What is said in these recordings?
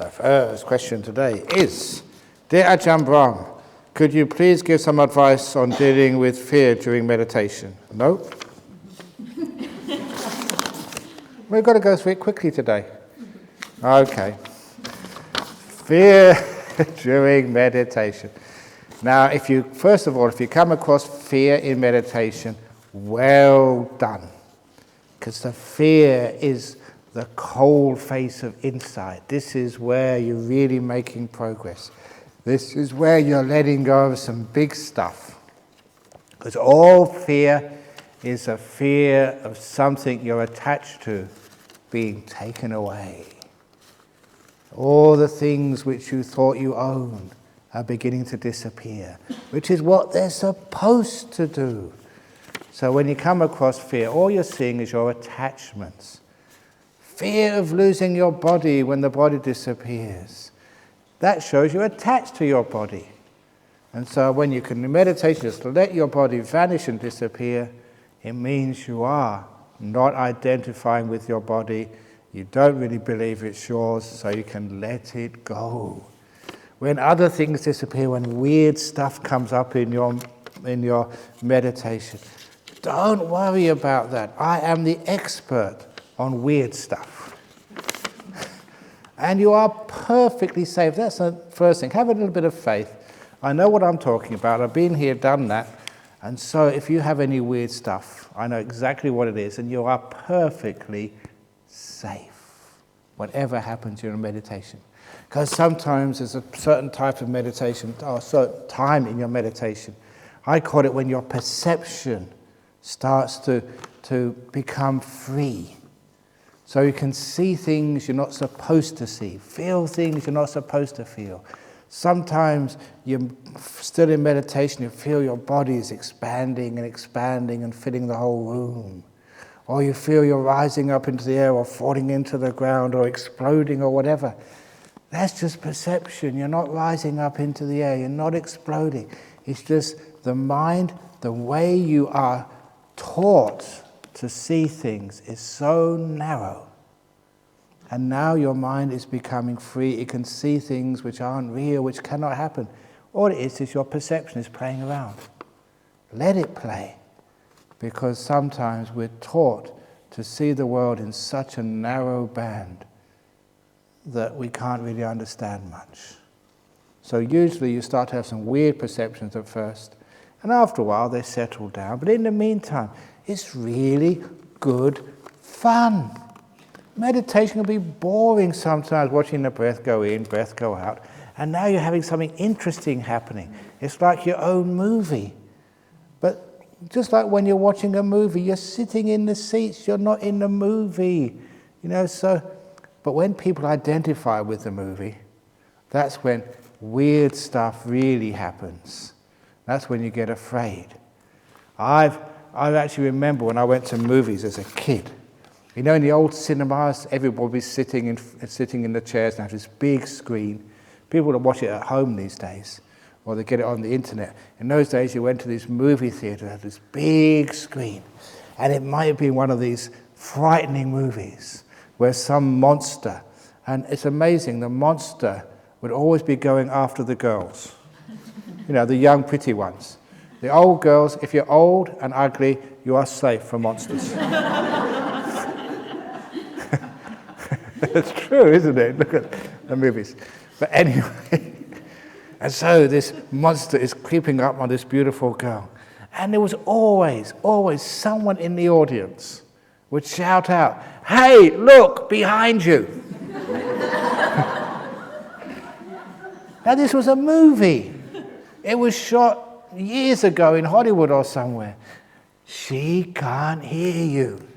The first question today is, Dear Ajahn Brahm, could you please give some advice on dealing with fear during meditation? No? We've got to go through it quickly today. Okay. Fear during meditation. Now, first of all, if you come across fear in meditation, well done. Because the fear is the cold face of insight. This is where you're really making progress. This is where you're letting go of some big stuff. Because all fear is a fear of something you're attached to being taken away. All the things which you thought you owned are beginning to disappear, which is what they're supposed to do. So when you come across fear, all you're seeing is your attachments. Fear of losing your body when the body disappears. That shows you're attached to your body. And so when you can, in meditation, just let your body vanish and disappear, it means you are not identifying with your body. You don't really believe it's yours, so you can let it go. When other things disappear, when weird stuff comes up in your meditation, don't worry about that. I am the expert on weird stuff. And you are perfectly safe. That's the first thing. Have a little bit of faith. I know what I'm talking about. I've been here, done that. And so if you have any weird stuff, I know exactly what it is, and you are perfectly safe, whatever happens during meditation. Because sometimes there's a certain type of meditation, or a certain time in your meditation. I call it when your perception starts to become free. So you can see things you're not supposed to see, feel things you're not supposed to feel. Sometimes you're still in meditation, you feel your body is expanding and filling the whole room. Or you feel you're rising up into the air or falling into the ground or exploding or whatever. That's just perception. You're not rising up into the air, you're not exploding. It's just the mind, the way you are taught to see things is so narrow. And now your mind is becoming free. It can see things which aren't real, which cannot happen. All it is your perception is playing around. Let it play. Because sometimes we're taught to see the world in such a narrow band that we can't really understand much. So usually you start to have some weird perceptions at first, and after a while they settle down. But in the meantime, it's really good fun. Meditation can be boring sometimes, watching the breath go in, breath go out. And now you're having something interesting happening. It's like your own movie. But just like when you're watching a movie, you're sitting in the seats, you're not in the movie. But when people identify with the movie, that's when weird stuff really happens. That's when you get afraid. I actually remember when I went to movies as a kid. In the old cinemas, everybody's sitting in the chairs and have this big screen. People don't watch it at home these days, or they get it on the internet. In those days, you went to this movie theater, had this big screen, and it might have been one of these frightening movies where some monster, and it's amazing, the monster would always be going after the girls, the young pretty ones. The old girls, if you're old and ugly, you are safe from monsters. It's true, isn't it? Look at the movies. But anyway, and so this monster is creeping up on this beautiful girl. And there was always someone in the audience would shout out, "Hey, look, behind you." Now this was a movie. It was shot years ago in Hollywood or somewhere. She can't hear you.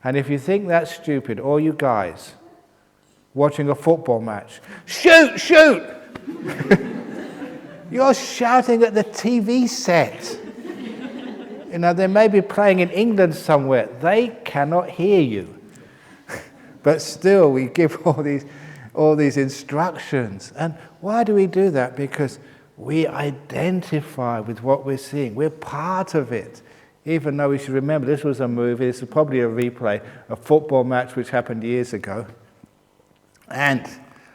And if you think that's stupid, all you guys watching a football match, shoot, shoot! You're shouting at the TV set. They may be playing in England somewhere. They cannot hear you. But still, we give all these instructions. And why do we do that? Because we identify with what we're seeing. We're part of it. Even though we should remember this was a movie, this is probably a replay, a football match which happened years ago. And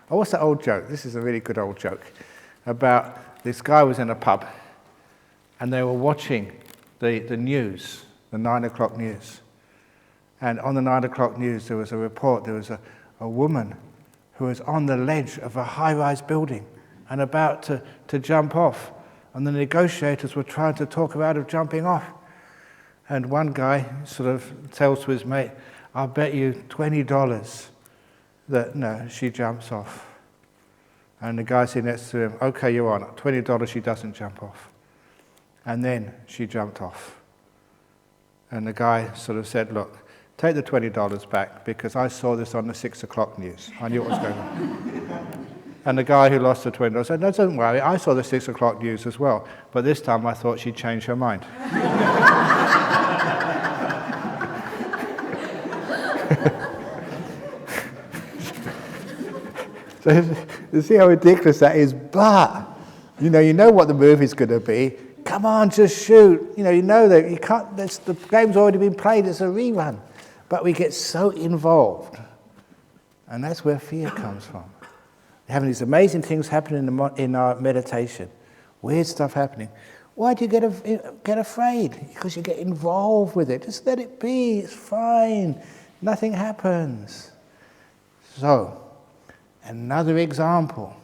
what's that old joke? This is a really good old joke about this guy was in a pub and they were watching the news, the 9 o'clock news. And on the 9 o'clock news there was a report, there was a woman who was on the ledge of a high-rise building and about to jump off. And the negotiators were trying to talk her out of jumping off. And one guy sort of tells to his mate, I'll bet you $20 that no, she jumps off. And the guy sitting next to him, okay, you're on it. $20 she doesn't jump off. And then she jumped off. And the guy sort of said, look, take the $20 back because I saw this on the 6 o'clock news. I knew what was going on. And the guy who lost the $20 said, no, don't worry, I saw the 6 o'clock news as well. But this time I thought she'd change her mind. So you see how ridiculous that is, but you know what the movie's going to be. Come on, just shoot. You know that you can't. The game's already been played. It's a rerun, but we get so involved, and that's where fear comes from. We're having these amazing things happening in our meditation, weird stuff happening. Why do you get afraid? Because you get involved with it. Just let it be. It's fine. Nothing happens. So. Another example,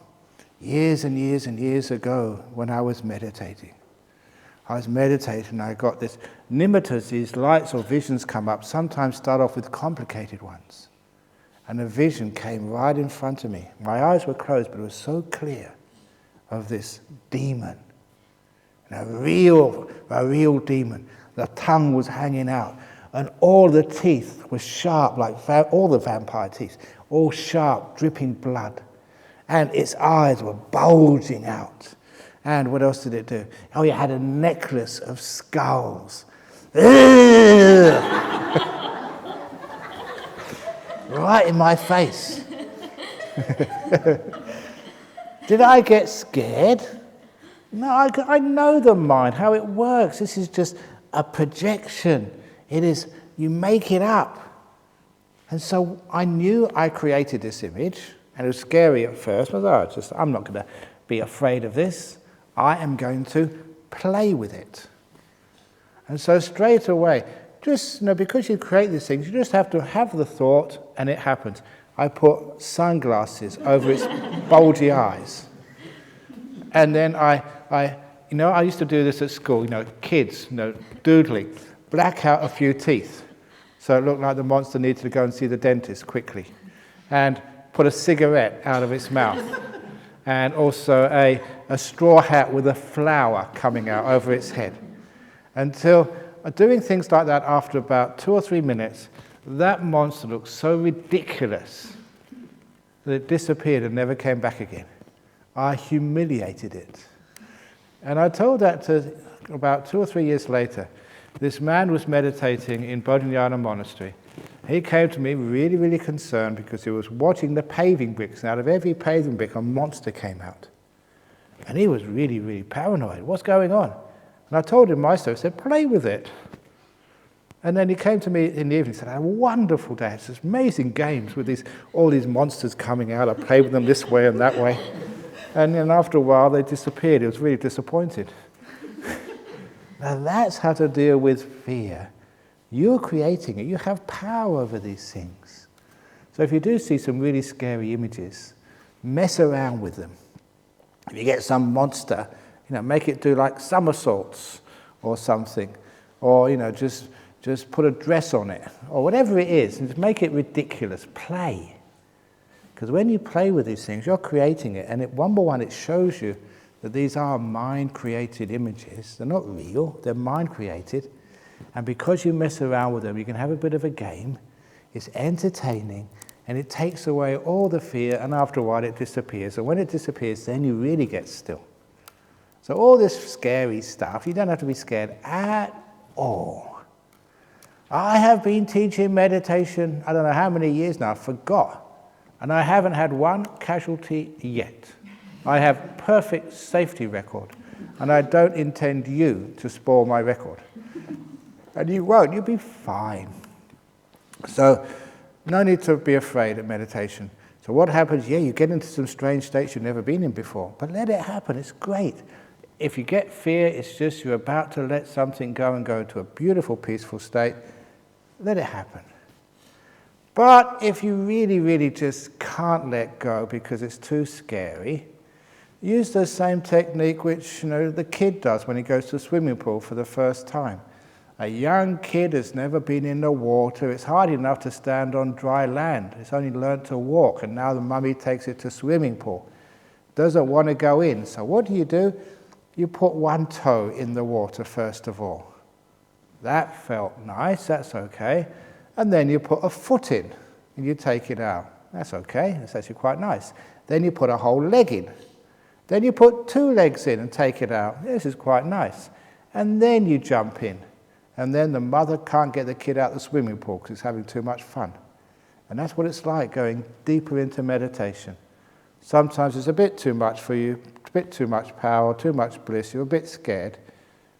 years and years and years ago when I was meditating. I got this nimittas, these lights or visions come up, sometimes start off with complicated ones. And a vision came right in front of me. My eyes were closed, but it was so clear of this demon. And a real demon. The tongue was hanging out. And all the teeth were sharp, like all the vampire teeth, all sharp, dripping blood. And its eyes were bulging out. And what else did it do? Oh, it had a necklace of skulls. Right in my face. Did I get scared? No, I know the mind, how it works. This is just a projection. It is, you make it up. And so I knew I created this image, and it was scary at first, but I'm not going to be afraid of this. I am going to play with it. And so straight away, just because you create these things, you just have to have the thought, and it happens. I put sunglasses over its bulgy eyes. And then I used to do this at school, kids, doodling. Black out a few teeth, so it looked like the monster needed to go and see the dentist quickly, and put a cigarette out of its mouth, and also a straw hat with a flower coming out over its head. Until doing things like that after about 2 or 3 minutes, that monster looked so ridiculous that it disappeared and never came back again. I humiliated it. And I told that to about 2 or 3 years later. This man was meditating in Jhana monastery. He came to me really, really concerned because he was watching the paving bricks, and out of every paving brick a monster came out. And he was really, really paranoid. What's going on? And I told him my story. I said, play with it. And then he came to me in the evening and said, I had a wonderful day. It's just amazing games with all these monsters coming out. I played with them this way and that way. And then after a while they disappeared. He was really disappointed. Now that's how to deal with fear. You're creating it. You have power over these things. So if you do see some really scary images, mess around with them. If you get some monster, make it do like somersaults or something, or just put a dress on it, or whatever it is, and just make it ridiculous. Play, because when you play with these things, you're creating it, and one by one, it shows you that these are mind-created images. They're not real, they're mind-created. And because you mess around with them, you can have a bit of a game. It's entertaining, and it takes away all the fear, and after a while it disappears. And when it disappears, then you really get still. So all this scary stuff, you don't have to be scared at all. I have been teaching meditation, I don't know how many years now, I forgot. And I haven't had one casualty yet. I have perfect safety record, and I don't intend you to spoil my record. And you won't, you'll be fine. So, no need to be afraid of meditation. So what happens, you get into some strange states you've never been in before, but let it happen, it's great. If you get fear, it's just you're about to let something go and go into a beautiful, peaceful state. Let it happen. But if you really, really just can't let go because it's too scary, use the same technique which the kid does when he goes to a swimming pool for the first time. A young kid has never been in the water. It's hard enough to stand on dry land. It's only learnt to walk, and now the mummy takes it to swimming pool. Doesn't want to go in. So what do? You put one toe in the water first of all. That felt nice, that's okay. And then you put a foot in, and you take it out. That's okay, that's actually quite nice. Then you put a whole leg in. Then you put 2 legs in and take it out. This is quite nice. And then you jump in. And then the mother can't get the kid out of the swimming pool because it's having too much fun. And that's what it's like going deeper into meditation. Sometimes it's a bit too much for you, a bit too much power, too much bliss, you're a bit scared.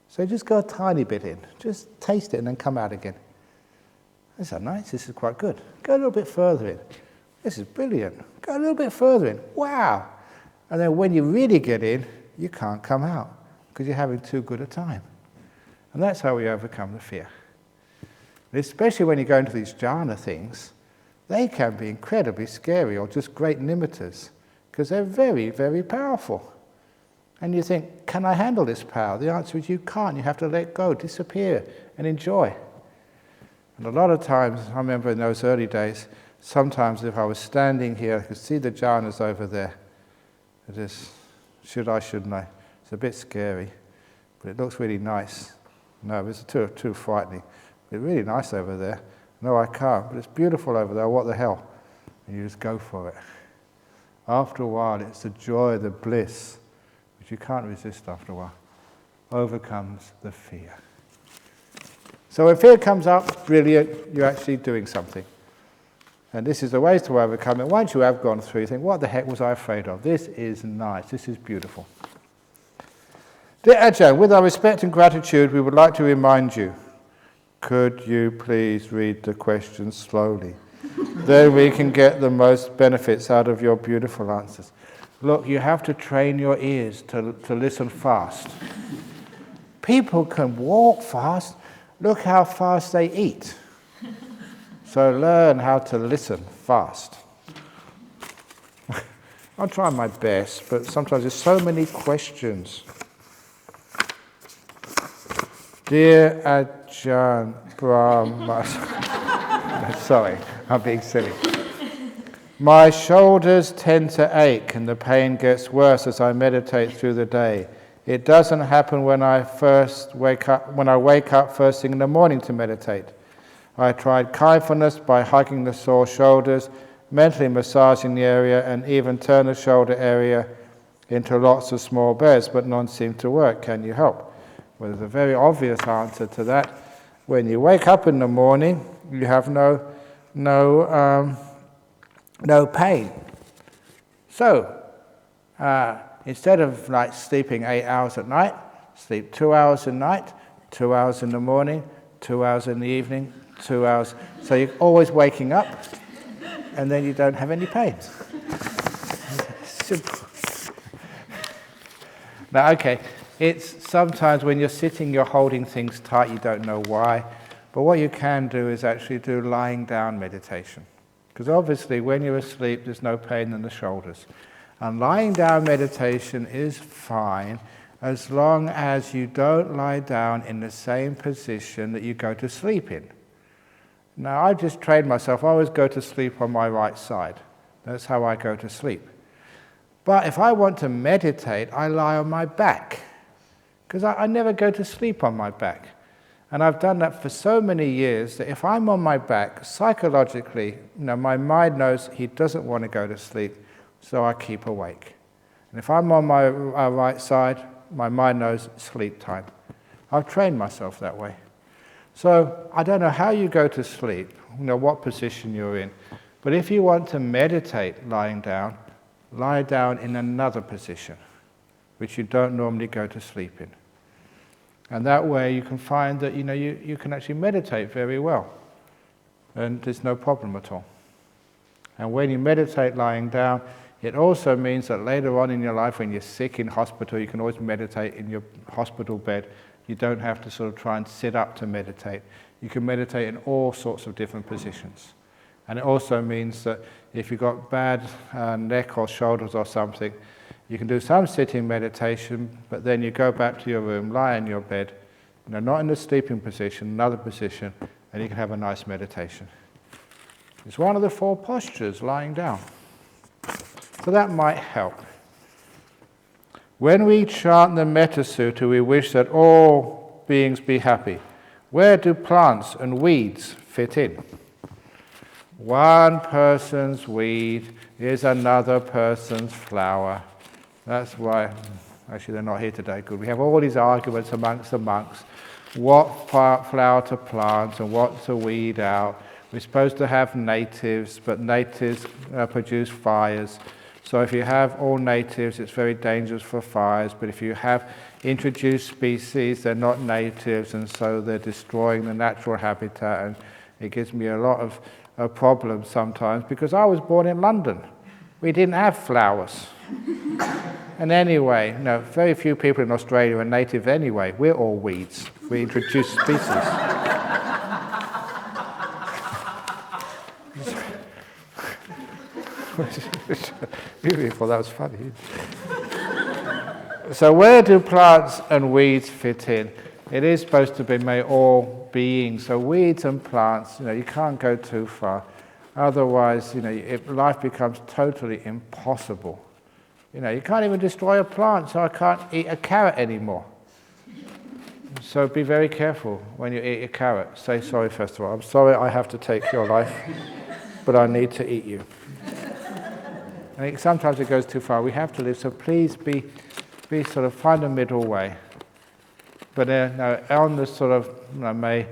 So just go a tiny bit in. Just taste it and then come out again. This is nice, this is quite good. Go a little bit further in. This is brilliant. Go a little bit further in. Wow! And then when you really get in, you can't come out because you're having too good a time. And that's how we overcome the fear. And especially when you go into these jhana things, they can be incredibly scary or just great limiters because they're very, very powerful. And you think, can I handle this power? The answer is you can't. You have to let go, disappear, and enjoy. And a lot of times, I remember in those early days, sometimes if I was standing here, I could see the jhanas over there. It is, should I, shouldn't I? It's a bit scary, but it looks really nice. No, it's too frightening. It's really nice over there. No, I can't, but it's beautiful over there. What the hell? And you just go for it. After a while, it's the joy, the bliss, which you can't resist after a while, overcomes the fear. So when fear comes up, brilliant, you're actually doing something. And this is the ways to overcome it. Once you have gone through, you think, what the heck was I afraid of? This is nice, this is beautiful. Dear Ajahn, with our respect and gratitude, we would like to remind you, could you please read the questions slowly? Then we can get the most benefits out of your beautiful answers. Look, you have to train your ears to listen fast. People can walk fast. Look how fast they eat. So learn how to listen fast. I'll try my best, but sometimes there's so many questions. Dear Ajahn Brahm, sorry, I'm being silly. My shoulders tend to ache and the pain gets worse as I meditate through the day. It doesn't happen when I wake up first thing in the morning to meditate. I tried mindfulness by hugging the sore shoulders, mentally massaging the area, and even turn the shoulder area into lots of small bears, but none seem to work. Can you help? Well, there's a very obvious answer to that. When you wake up in the morning, you have no pain. So, instead of like sleeping 8 hours at night, sleep 2 hours at night, 2 hours in the morning, 2 hours in the evening, 2 hours. So you're always waking up, and then you don't have any pain. Simple. Now, okay, it's sometimes when you're sitting, you're holding things tight, you don't know why. But what you can do is actually do lying down meditation. Because obviously when you're asleep, there's no pain in the shoulders. And lying down meditation is fine as long as you don't lie down in the same position that you go to sleep in. Now, I've just trained myself. I always go to sleep on my right side. That's how I go to sleep. But if I want to meditate, I lie on my back. Because I never go to sleep on my back. And I've done that for so many years that if I'm on my back, psychologically, my mind knows he doesn't want to go to sleep, so I keep awake. And if I'm on my right side, my mind knows sleep time. I've trained myself that way. So I don't know how you go to sleep, what position you're in, but if you want to meditate lying down, lie down in another position, which you don't normally go to sleep in. And that way you can find that you can actually meditate very well, and there's no problem at all. And when you meditate lying down, it also means that later on in your life, when you're sick in hospital, you can always meditate in your hospital bed. You don't have to sort of try and sit up to meditate. You can meditate in all sorts of different positions. And it also means that if you've got bad neck or shoulders or something, you can do some sitting meditation, but then you go back to your room, lie in your bed, not in the sleeping position, another position, and you can have a nice meditation. It's one of the 4 postures, lying down. So that might help. When we chant the Metta Sutta, we wish that all beings be happy. Where do plants and weeds fit in? One person's weed is another person's flower. That's why, actually they're not here today, good. We have all these arguments amongst the monks. What flower to plant and what to weed out. We're supposed to have natives, but natives produce fires. So if you have all natives, it's very dangerous for fires. But if you have introduced species, they're not natives, and so they're destroying the natural habitat. And it gives me a lot of problems sometimes, because I was born in London. We didn't have flowers. And anyway, very few people in Australia are native anyway. We're all weeds. We introduced species. Beautiful, that was funny. So where do plants and weeds fit in? It is supposed to be made all beings. So weeds and plants, you can't go too far. Otherwise, life becomes totally impossible. You can't even destroy a plant, so I can't eat a carrot anymore. So be very careful when you eat a carrot. Say sorry first of all. I'm sorry I have to take your life, but I need to eat you. And sometimes it goes too far. We have to live, so please be sort of find a middle way. But on the sort of, may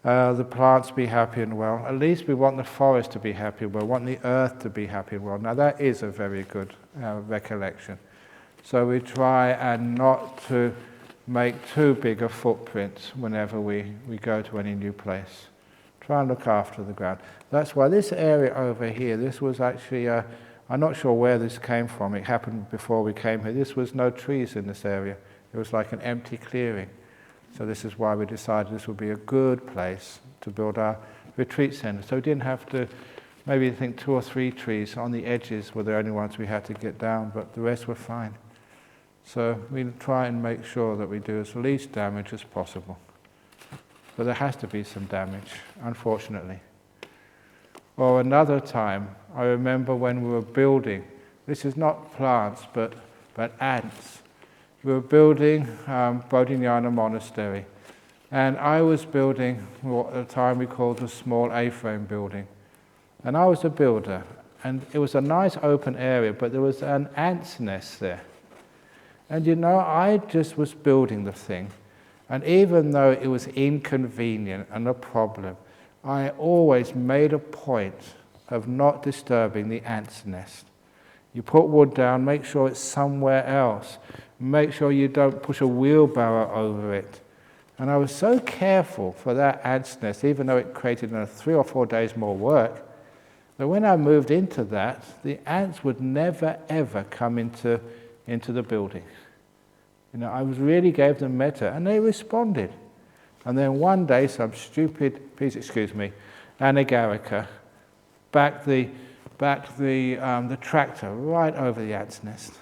the plants be happy and well. At least we want the forest to be happy and well. We want the earth to be happy and well. Now that is a very good recollection. So we try and not to make too big a footprint whenever we go to any new place. Try and look after the ground. That's why this area over here, this was actually, I'm not sure where this came from. It happened before we came here. This was no trees in this area. It was like an empty clearing. So this is why we decided this would be a good place to build our retreat center. So we didn't have to, maybe think 2 or 3 trees on the edges were the only ones we had to get down, but the rest were fine. So we try and make sure that we do as least damage as possible. But there has to be some damage, unfortunately. Or another time, I remember when we were building, this is not plants, but ants. We were building Bodhinyana Monastery, and I was building what at the time we called a small A-frame building. And I was a builder, and it was a nice open area, but there was an ant's nest there. And I just was building the thing, and even though it was inconvenient and a problem, I always made a point of not disturbing the ant's nest. You put wood down, make sure it's somewhere else. Make sure you don't push a wheelbarrow over it. And I was so careful for that ant's nest, even though it created 3 or 4 days more work, that when I moved into that, the ants would never ever come into the building. I really gave them metta, and they responded. And then one day, some stupid, please excuse me, anagarika backed the tractor right over the ant's nest.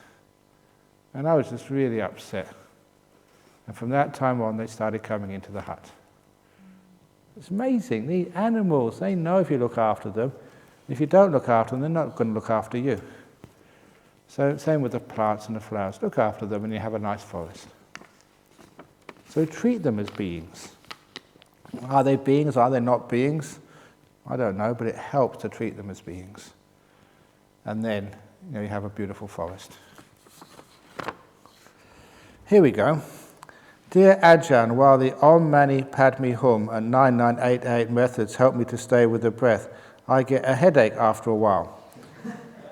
And I was just really upset. And from that time on, they started coming into the hut. It's amazing. These animals, they know if you look after them. If you don't look after them, they're not going to look after you. So same with the plants and the flowers. Look after them and you have a nice forest. So treat them as beings. Are they beings? Are they not beings? I don't know, but it helps to treat them as beings. And then you have a beautiful forest. Here we go. Dear Ajahn, while the Om Mani Padme Hum and 9988 methods help me to stay with the breath, I get a headache after a while.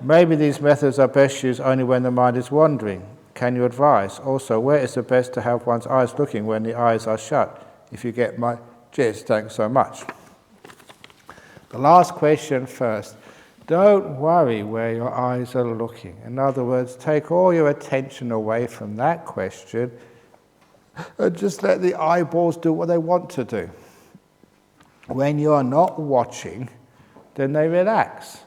Maybe these methods are best used only when the mind is wandering. Can you advise? Also, where is the best to have one's eyes looking when the eyes are shut? If you get my gist, thanks so much. The last question first. Don't worry where your eyes are looking. In other words, take all your attention away from that question and just let the eyeballs do what they want to do. When you're not watching, then they relax.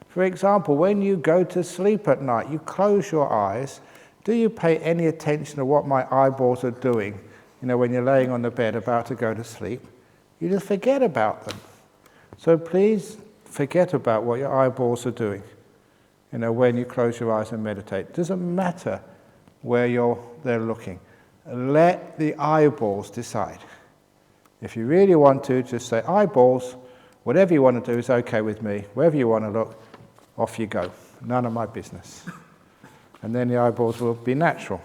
For example, when you go to sleep at night, you close your eyes. Do you pay any attention to what my eyeballs are doing? When you're laying on the bed about to go to sleep, you just forget about them. So please forget about what your eyeballs are doing. When you close your eyes and meditate, it doesn't matter where they're looking. Let the eyeballs decide. If you really want to, just say, eyeballs, whatever you want to do is okay with me. Wherever you want to look, off you go. None of my business. And then the eyeballs will be natural.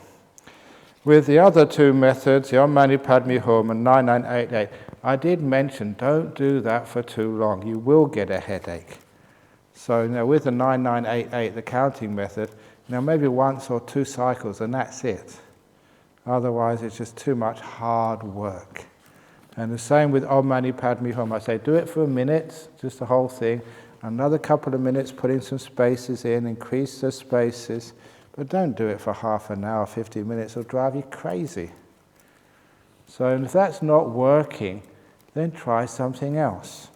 With the other two methods, the Om Mani Padme Hum and 9988, I did mention don't do that for too long. You will get a headache. So with the 9988, the counting method, maybe once or two cycles and that's it. Otherwise, it's just too much hard work. And the same with Om Mani Padme Hum. I say do it for a minute, just the whole thing. Another couple of minutes, put in some spaces in, increase the spaces. But don't do it for half an hour, 15 minutes, it'll drive you crazy. So if that's not working, then try something else.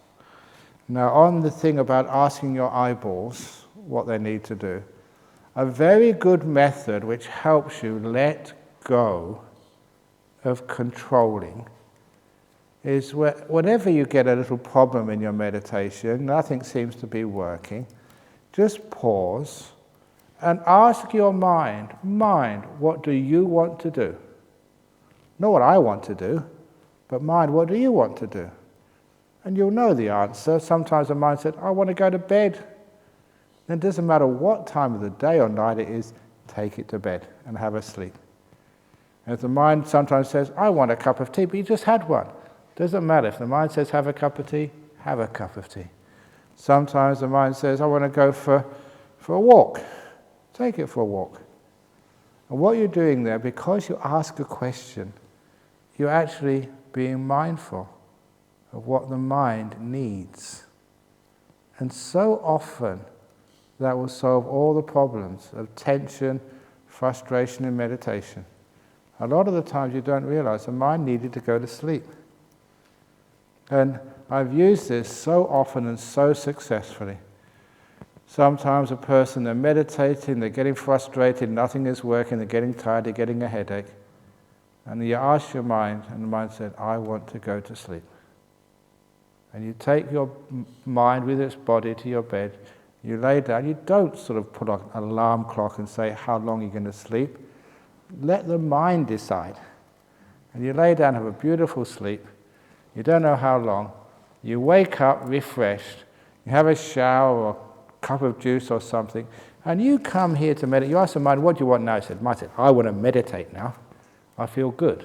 Now on the thing about asking your eyeballs what they need to do, a very good method which helps you let go of controlling is whenever you get a little problem in your meditation, nothing seems to be working, just pause and ask your mind, what do you want to do? Not what I want to do, but mind, what do you want to do? And you'll know the answer. Sometimes the mind says, I want to go to bed. Then it doesn't matter what time of the day or night it is, take it to bed and have a sleep. And if the mind sometimes says, I want a cup of tea, but you just had one. Doesn't matter. If the mind says, have a cup of tea, have a cup of tea. Sometimes the mind says, I want to go for a walk. Take it for a walk. And what you're doing there, because you ask a question, you're actually being mindful of what the mind needs. And so often, that will solve all the problems of tension, frustration in meditation. A lot of the times you don't realize the mind needed to go to sleep. And I've used this so often and so successfully. Sometimes a person, they're meditating, they're getting frustrated, nothing is working, they're getting tired, they're getting a headache. And you ask your mind, and the mind said, I want to go to sleep. And you take your mind with its body to your bed, you lay down, you don't sort of put an alarm clock and say how long you're going to sleep. Let the mind decide. And you lay down, have a beautiful sleep. You don't know how long. You wake up refreshed. You have a shower or a cup of juice or something. And you come here to meditate. You ask the mind, what do you want now? The mind said, I want to meditate now. I feel good.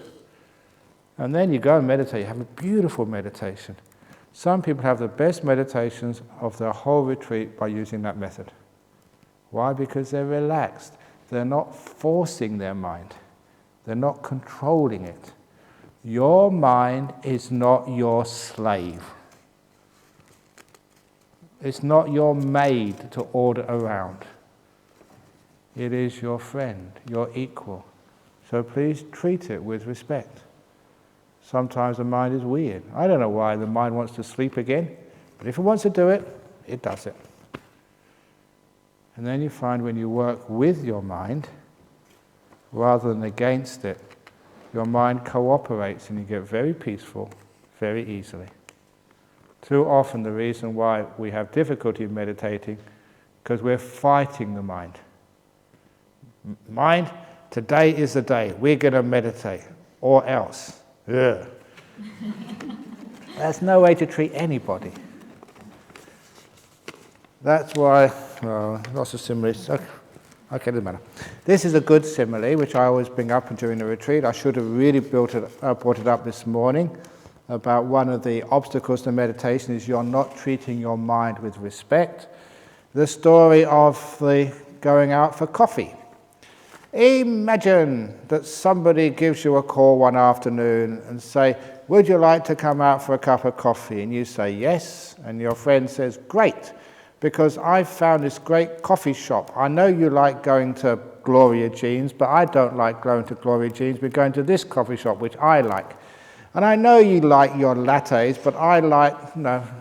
And then you go and meditate. You have a beautiful meditation. Some people have the best meditations of their whole retreat by using that method. Why? Because they're relaxed. They're not forcing their mind. They're not controlling it. Your mind is not your slave. It's not your maid to order around. It is your friend, your equal. So please treat it with respect. Sometimes the mind is weird. I don't know why the mind wants to sleep again, but if it wants to do it, it does it. And then you find when you work with your mind, rather than against it, your mind cooperates and you get very peaceful very easily. Too often the reason why we have difficulty in meditating, because we're fighting the mind. Mind, today is the day, we're going to meditate, or else. Ugh. That's no way to treat anybody. That's why, lots of similes. Okay, doesn't matter. This is a good simile, which I always bring up during the retreat. I should have really brought it up this morning, about one of the obstacles to meditation is you're not treating your mind with respect. The story of the going out for coffee. Imagine that somebody gives you a call one afternoon and say, would you like to come out for a cup of coffee? And you say yes, and your friend says, great. because I've found this great coffee shop. I know you like going to Gloria Jean's, but I don't like going to Gloria Jean's. We're going to this coffee shop, which I like. And I know you like your lattes, but I like,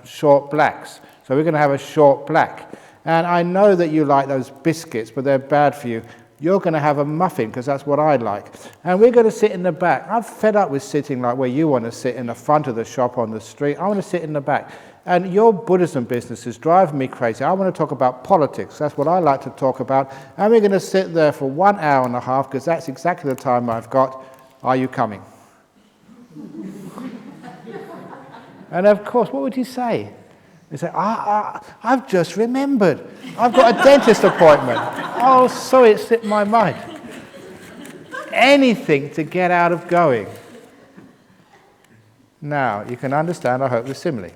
short blacks. So we're going to have a short black. And I know that you like those biscuits, but they're bad for you. You're going to have a muffin, because that's what I like. And we're going to sit in the back. I'm fed up with sitting like where you want to sit in the front of the shop on the street. I want to sit in the back. And your Buddhism business is driving me crazy. I want to talk about politics. That's what I like to talk about. And we're going to sit there for 1 hour and a half, because that's exactly the time I've got. Are you coming? And of course, what would you say? You say, I've just remembered. I've got a dentist appointment. Oh, sorry, it slipped my mind. Anything to get out of going. Now, you can understand, I hope, the simile.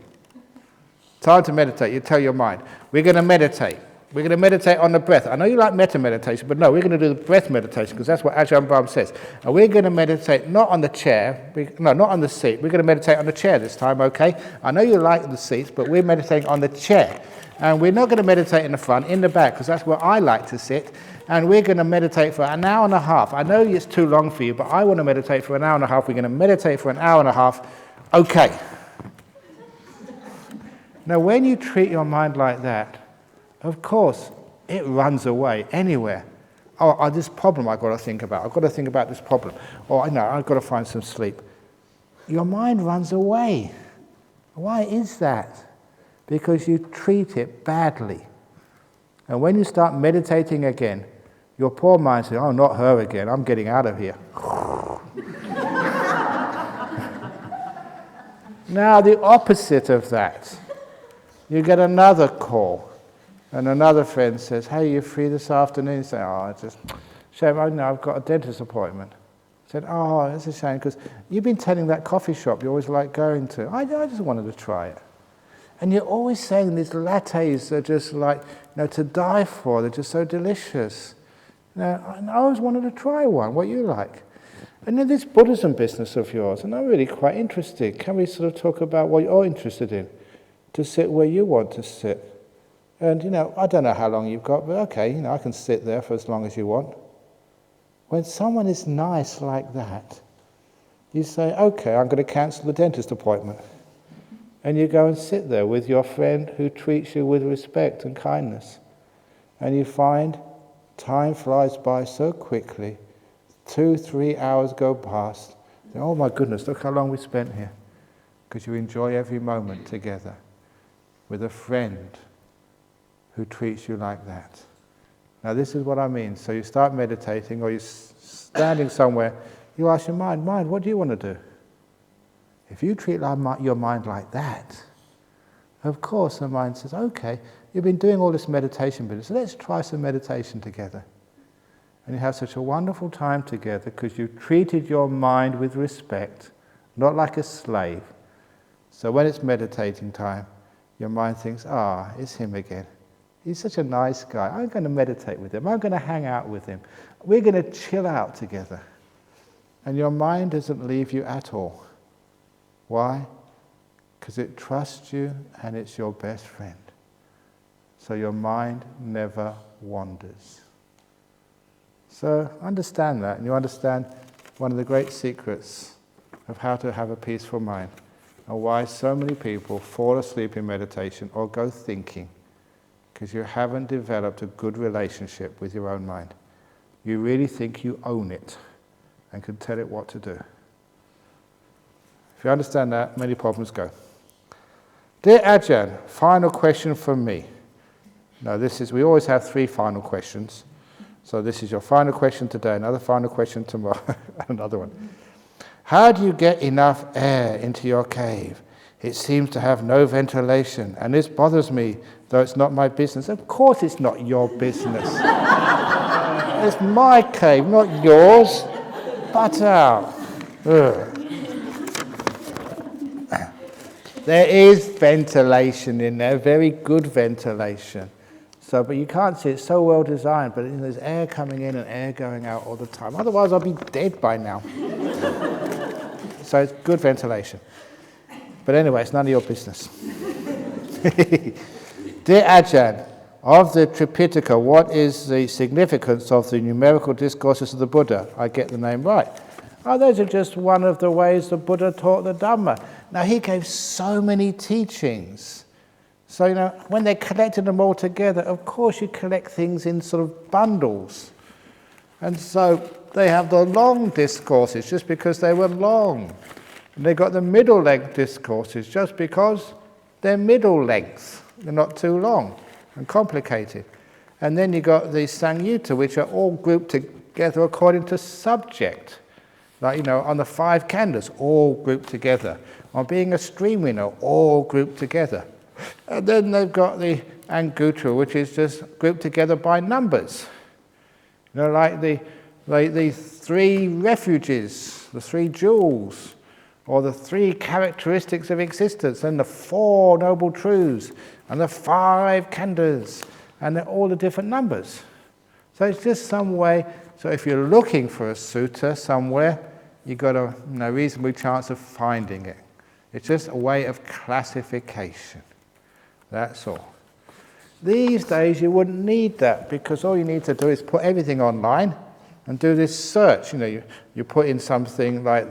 Time to meditate. You tell your mind. We're going to meditate. We're going to meditate on the breath. I know you like metta meditation, but no, we're going to do the breath meditation, because that's what Ajahn Brahm says. And we're going to meditate not on the chair, not on the seat. We're going to meditate on the chair this time, okay? I know you like the seats, but we're meditating on the chair. And we're not going to meditate in the front, in the back, because that's where I like to sit. And we're going to meditate for an hour and a half. I know it's too long for you, but I want to meditate for an hour and a half. We're going to meditate for an hour and a half. Okay. Now, when you treat your mind like that, of course, it runs away anywhere. Oh, this problem I've got to think about. I've got to think about this problem. Or, no, I've got to find some sleep. Your mind runs away. Why is that? Because you treat it badly. And when you start meditating again, your poor mind says, oh, not her again. I'm getting out of here. Now, the opposite of that. You get another call. And another friend says, hey, you free this afternoon? You say, oh, it's just shame. I've got a dentist appointment. I said, oh, that's a shame, because you've been telling that coffee shop you always like going to. I just wanted to try it. And you're always saying these lattes are just like, to die for. They're just so delicious. I always wanted to try one. What you like? And then this Buddhism business of yours, and I'm really quite interested. Can we sort of talk about what you're interested in? To sit where you want to sit. And, I don't know how long you've got, but okay, I can sit there for as long as you want. When someone is nice like that, you say, okay, I'm going to cancel the dentist appointment. And you go and sit there with your friend who treats you with respect and kindness. And you find time flies by so quickly. 2-3 hours go past. Oh my goodness, look how long we spent here. Because you enjoy every moment together with a friend who treats you like that. Now this is what I mean. So you start meditating, or you're standing somewhere, you ask your mind, what do you want to do? If you treat your mind like that, of course the mind says, okay, you've been doing all this meditation business, let's try some meditation together. And you have such a wonderful time together because you've treated your mind with respect, not like a slave. So when it's meditating time, your mind thinks, it's him again. He's such a nice guy. I'm going to meditate with him. I'm going to hang out with him. We're going to chill out together. And your mind doesn't leave you at all. Why? Because it trusts you and it's your best friend. So your mind never wanders. So understand that, and you understand one of the great secrets of how to have a peaceful mind, and why so many people fall asleep in meditation or go thinking, because you haven't developed a good relationship with your own mind. You really think you own it and can tell it what to do. If you understand that, many problems go. Dear Ajahn, final question from me. Now we always have 3 final questions. So this is your final question today, another final question tomorrow, another one. How do you get enough air into your cave? It seems to have no ventilation, and this bothers me, though it's not my business. Of course it's not your business. It's my cave, not yours. Butt out. Ugh. There is ventilation in there, very good ventilation. So, but you can't see, it's so well designed, but there's air coming in and air going out all the time. Otherwise, I'll be dead by now. So it's good ventilation. But anyway, it's none of your business. Dear Ajahn, of the Tripitaka, what is the significance of the numerical discourses of the Buddha? I get the name right. Oh, those are just one of the ways the Buddha taught the Dhamma. Now, he gave so many teachings. So, when they collected them all together, of course you collect things in sort of bundles. And so they have the long discourses just because they were long. And they got the middle length discourses just because they're middle length. They're not too long and complicated. And then you got the Samyutta, which are all grouped together according to subject. Like, on the 5 khandhas, all grouped together. On being a stream winner, all grouped together. And then they've got the Anguttara, which is just grouped together by numbers. Like the 3 refuges, the 3 jewels, or the 3 characteristics of existence, and the 4 noble truths, and the 5 khandhas, and all the different numbers. So it's just some way. So if you're looking for a sutta somewhere, you've got a reasonable chance of finding it. It's just a way of classification. That's all. These days you wouldn't need that, because all you need to do is put everything online and do this search. You put in something like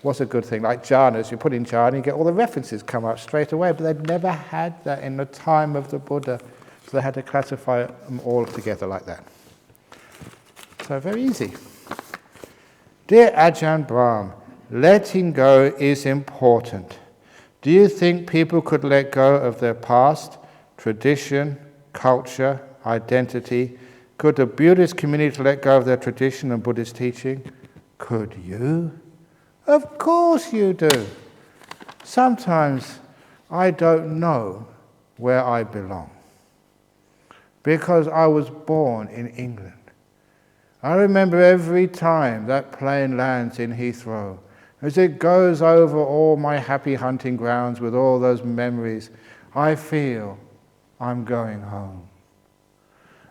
what's a good thing? Like jhanas, you put in jhana, you get all the references come up straight away, but they'd never had that in the time of the Buddha, so they had to classify them all together like that. So very easy. Dear Ajahn Brahm, letting go is important. Do you think people could let go of their past, tradition, culture, identity? Could the Buddhist community let go of their tradition and Buddhist teaching? Could you? Of course you do. Sometimes I don't know where I belong, because I was born in England. I remember every time that plane lands in Heathrow, as it goes over all my happy hunting grounds with all those memories, I feel I'm going home.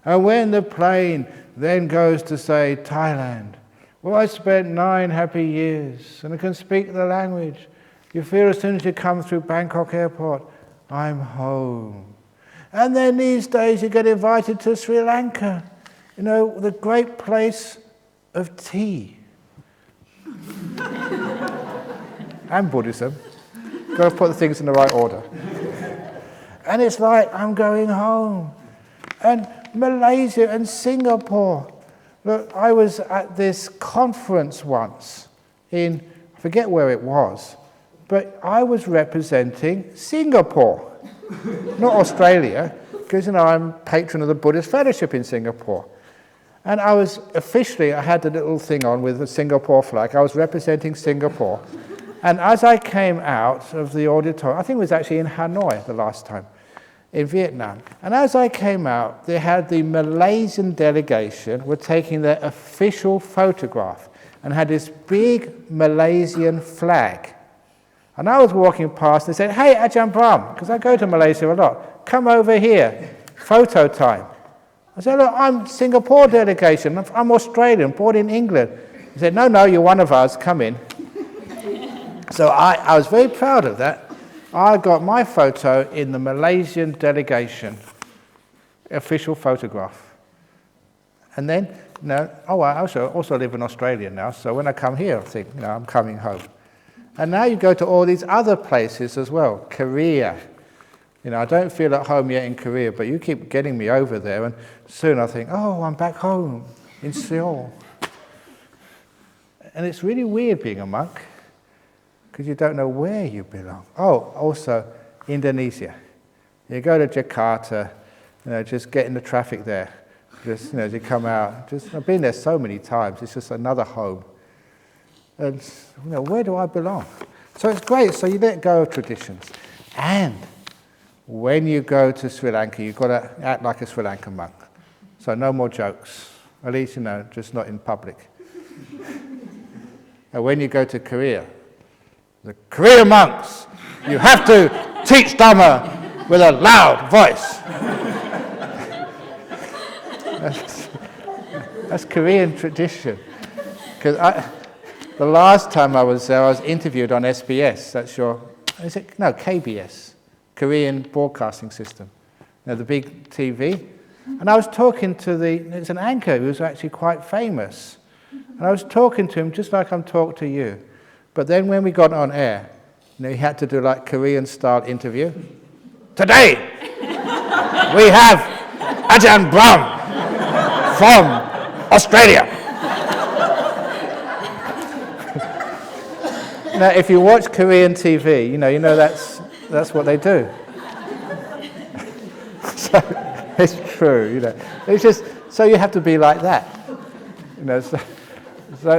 And when the plane then goes to say Thailand, well, I spent 9 happy years and I can speak the language. You feel as soon as you come through Bangkok airport, I'm home. And then these days you get invited to Sri Lanka, the great place of tea. And Buddhism. Got to put the things in the right order. And it's like, I'm going home. And Malaysia and Singapore. Look, I was at this conference once I forget where it was, but I was representing Singapore, not Australia, because, I'm patron of the Buddhist Fellowship in Singapore. And I had the little thing on with the Singapore flag. I was representing Singapore. And as I came out of the auditorium, I think it was actually in Hanoi the last time, in Vietnam. And as I came out, they had the Malaysian delegation were taking their official photograph and had this big Malaysian flag. And I was walking past and they said, hey, Ajahn Brahm, because I go to Malaysia a lot, come over here, photo time. I said, look, I'm Singapore delegation, I'm Australian, born in England. He said, no, you're one of us, come in. So I was very proud of that. I got my photo in the Malaysian delegation, official photograph. And then, I also live in Australia now, so when I come here, I think, I'm coming home. And now you go to all these other places as well, Korea. I don't feel at home yet in Korea, but you keep getting me over there, and soon I think, I'm back home in Seoul. And it's really weird being a monk, because you don't know where you belong. Oh, also Indonesia. You go to Jakarta, just get in the traffic there. Just, as you come out, I've been there so many times, it's just another home. And, where do I belong? So it's great, so you let go of traditions. And when you go to Sri Lanka, you've got to act like a Sri Lankan monk. So no more jokes, at least, just not in public. And when you go to Korea, the Korean monks, you have to teach Dhamma with a loud voice. That's Korean tradition. Because the last time I was there, I was interviewed on SBS. That's KBS. Korean broadcasting system, the big TV. And I was talking to it's an anchor who was actually quite famous. And I was talking to him just like I'm talking to you. But then when we got on air, he had to do like Korean-style interview. Today, we have Ajahn Brahm from Australia. Now, if you watch Korean TV, you know that's what they do. So it's true, It's just so you have to be like that, So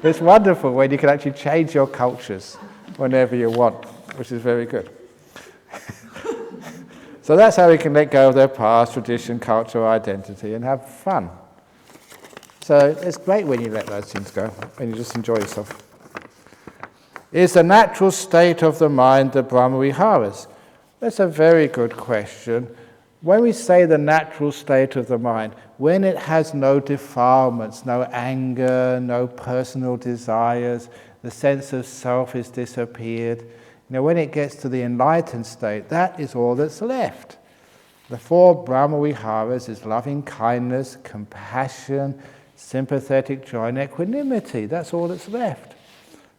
it's wonderful when you can actually change your cultures whenever you want, which is very good. So that's how we can let go of their past, tradition, culture, identity, and have fun. So it's great when you let those things go, and you just enjoy yourself. Is the natural state of the mind the Brahma-viharas? That's a very good question. When we say the natural state of the mind, when it has no defilements, no anger, no personal desires, the sense of self has disappeared, when it gets to the enlightened state, that is all that's left. The four Brahma-viharas is loving kindness, compassion, sympathetic joy, and equanimity. That's all that's left.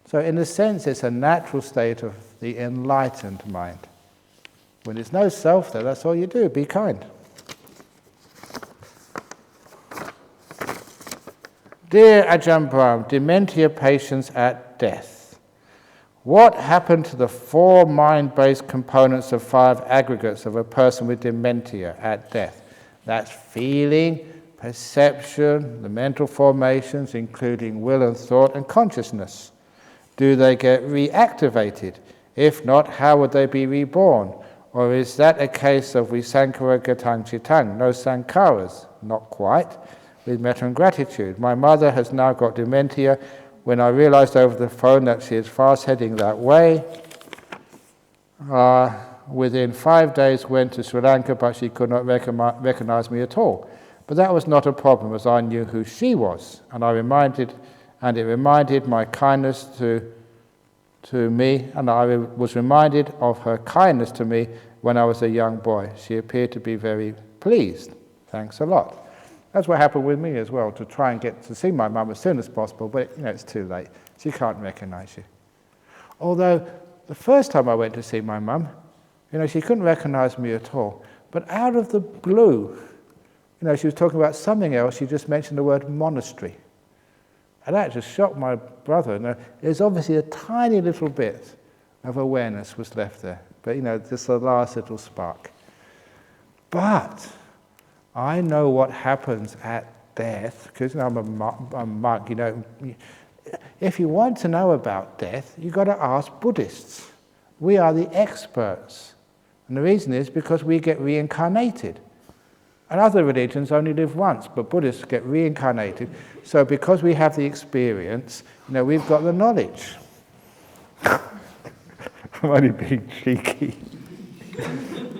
So in a sense, it's a natural state of the enlightened mind. When there's no self there, that's all you do, be kind. Dear Ajahn Brahm, dementia patients at death. What happened to the four mind-based components of five aggregates of a person with dementia at death? That's feeling, perception, the mental formations, including will and thought, and consciousness. Do they get reactivated? If not, how would they be reborn? Or is that a case of visankara gatang chitang, no sankharas? Not quite, with metta and gratitude. My mother has now got dementia. When I realized over the phone that she is fast heading that way, within 5 days went to Sri Lanka, but she could not recognize me at all. But that was not a problem, as I knew who she was, and it reminded my kindness to me, and I was reminded of her kindness to me when I was a young boy. She appeared to be very pleased. Thanks a lot. That's what happened with me as well, to try and get to see my mum as soon as possible, but it's too late. She can't recognize you. Although the first time I went to see my mum, she couldn't recognize me at all. But out of the blue, she was talking about something else. She just mentioned the word monastery. And that just shocked my brother. Now, there's obviously a tiny little bit of awareness was left there. But, just the last little spark. But I know what happens at death, because I'm a monk, If you want to know about death, you've got to ask Buddhists. We are the experts. And the reason is because we get reincarnated. And other religions only live once, but Buddhists get reincarnated. So because we have the experience, we've got the knowledge. I'm only being cheeky.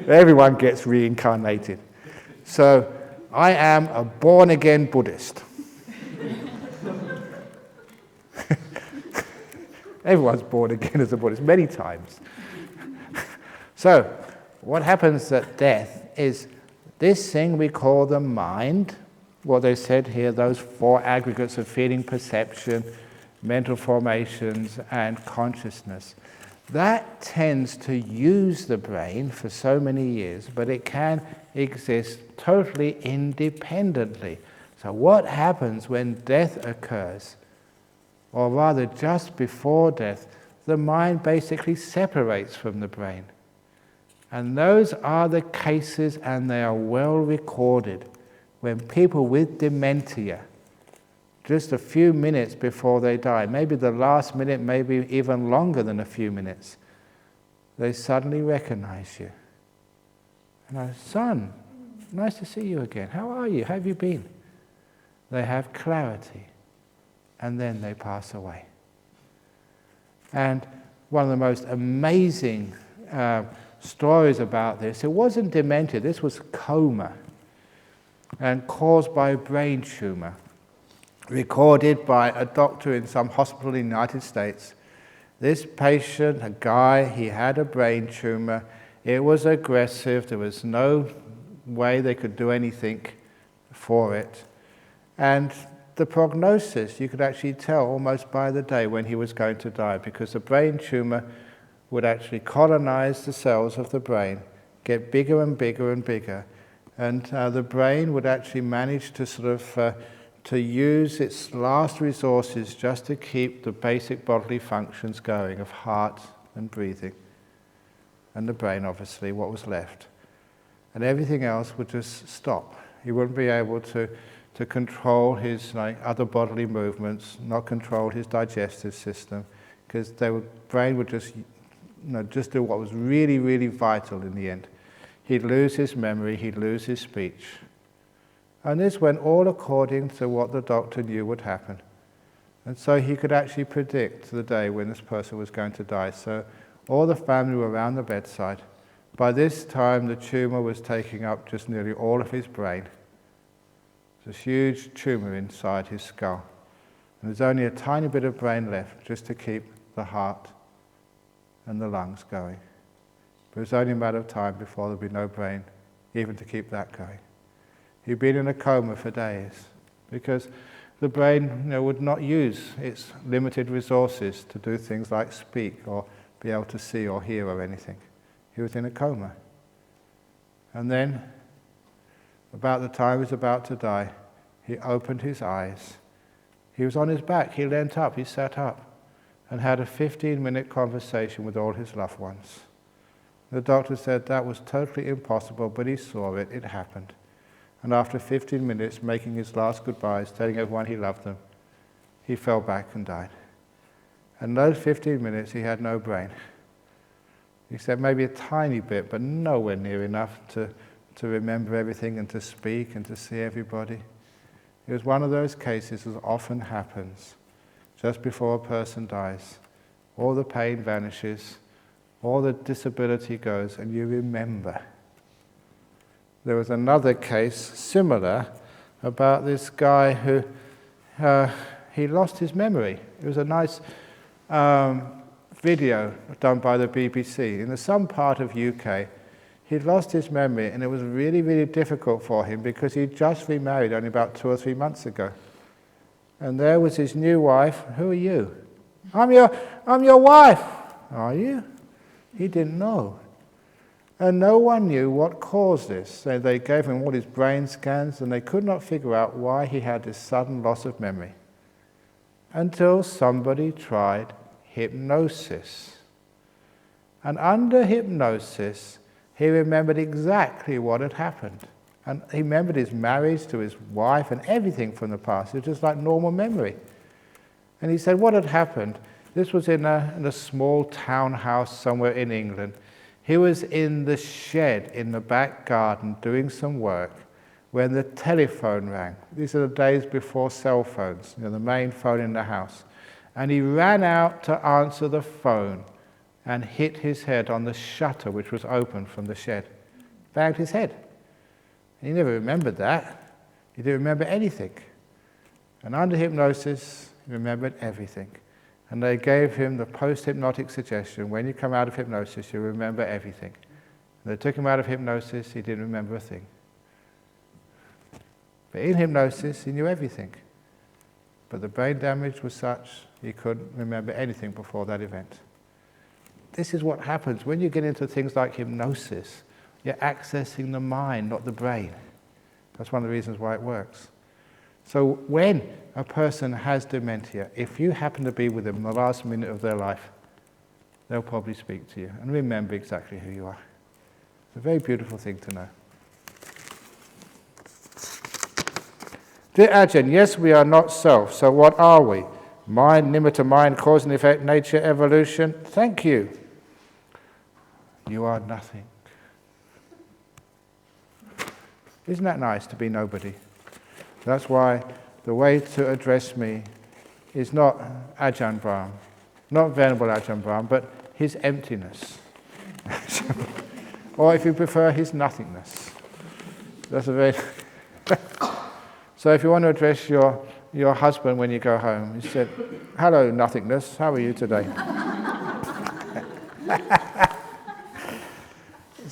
Everyone gets reincarnated. So I am a born-again Buddhist. Everyone's born again as a Buddhist, many times. So what happens at death is this thing we call the mind, what they said here, those four aggregates of feeling, perception, mental formations, and consciousness. That tends to use the brain for so many years, but it can exist totally independently. So what happens when death occurs, or rather just before death, the mind basically separates from the brain. And those are the cases, and they are well recorded, when people with dementia, just a few minutes before they die, maybe the last minute, maybe even longer than a few minutes, they suddenly recognize you. And I say, son, nice to see you again. How are you? How have you been? They have clarity, and then they pass away. And one of the most amazing stories about this, it wasn't dementia, this was coma, and caused by a brain tumor, recorded by a doctor in some hospital in the United States. This patient, a guy, he had a brain tumor, It was aggressive. There was no way they could do anything for it. And the prognosis, you could actually tell almost by the day when he was going to die, because the brain tumor would actually colonize the cells of the brain, get bigger and bigger and bigger, and the brain would actually manage to sort of to use its last resources just to keep the basic bodily functions going of heart and breathing, and the brain, obviously, what was left. And everything else would just stop. He wouldn't be able to control his other bodily movements, not control his digestive system, because the brain would just do what was really, really vital in the end. He'd lose his memory, he'd lose his speech. And this went all according to what the doctor knew would happen. And so he could actually predict the day when this person was going to die. So all the family were around the bedside. By this time, the tumor was taking up just nearly all of his brain. There's a huge tumor inside his skull. And there's only a tiny bit of brain left just to keep the heart and the lungs going. But it was only a matter of time before there'd be no brain, even to keep that going. He'd been in a coma for days because the brain would not use its limited resources to do things like speak or be able to see or hear or anything. He was in a coma. And then, about the time he was about to die, he opened his eyes. He was on his back, he leant up, he sat up, and had a 15-minute conversation with all his loved ones. The doctor said that was totally impossible, but he saw it, it happened. And after 15 minutes, making his last goodbyes, telling everyone he loved them, he fell back and died. And in those 15 minutes, he had no brain. He said maybe a tiny bit, but nowhere near enough to remember everything and to speak and to see everybody. It was one of those cases, as often happens, just before a person dies. All the pain vanishes, all the disability goes, and you remember. There was another case, similar, about this guy who, he lost his memory. It was a nice video done by the BBC. In some part of UK, he'd lost his memory, and it was really, really difficult for him because he'd just remarried only about 2 or 3 months ago. And there was his new wife. Who are you? I'm your wife. Are you? He didn't know. And no one knew what caused this. So they gave him all his brain scans, and they could not figure out why he had this sudden loss of memory. Until somebody tried hypnosis. And under hypnosis, he remembered exactly what had happened. And he remembered his marriage to his wife and everything from the past. It was just like normal memory. And he said what had happened. This was in a small townhouse somewhere in England. He was in the shed in the back garden doing some work when the telephone rang. These are the days before cell phones, the main phone in the house. And he ran out to answer the phone and hit his head on the shutter which was open from the shed. Banged his head. And he never remembered that. He didn't remember anything. And under hypnosis, he remembered everything. And they gave him the post-hypnotic suggestion, when you come out of hypnosis, you remember everything. And they took him out of hypnosis, he didn't remember a thing. But in hypnosis, he knew everything. But the brain damage was such, he couldn't remember anything before that event. This is what happens when you get into things like hypnosis. You're accessing the mind, not the brain. That's one of the reasons why it works. So when a person has dementia, if you happen to be with them in the last minute of their life, they'll probably speak to you and remember exactly who you are. It's a very beautiful thing to know. Dear Ajahn, yes, we are not self, so what are we? Mind, nimitta mind, cause and effect, nature, evolution. Thank you. You are nothing. Isn't that nice to be nobody? That's why the way to address me is not Ajahn Brahm, not Venerable Ajahn Brahm, but his emptiness. Or if you prefer, his nothingness. That's a very... So if you want to address your husband when you go home, you said, "Hello, nothingness, how are you today?"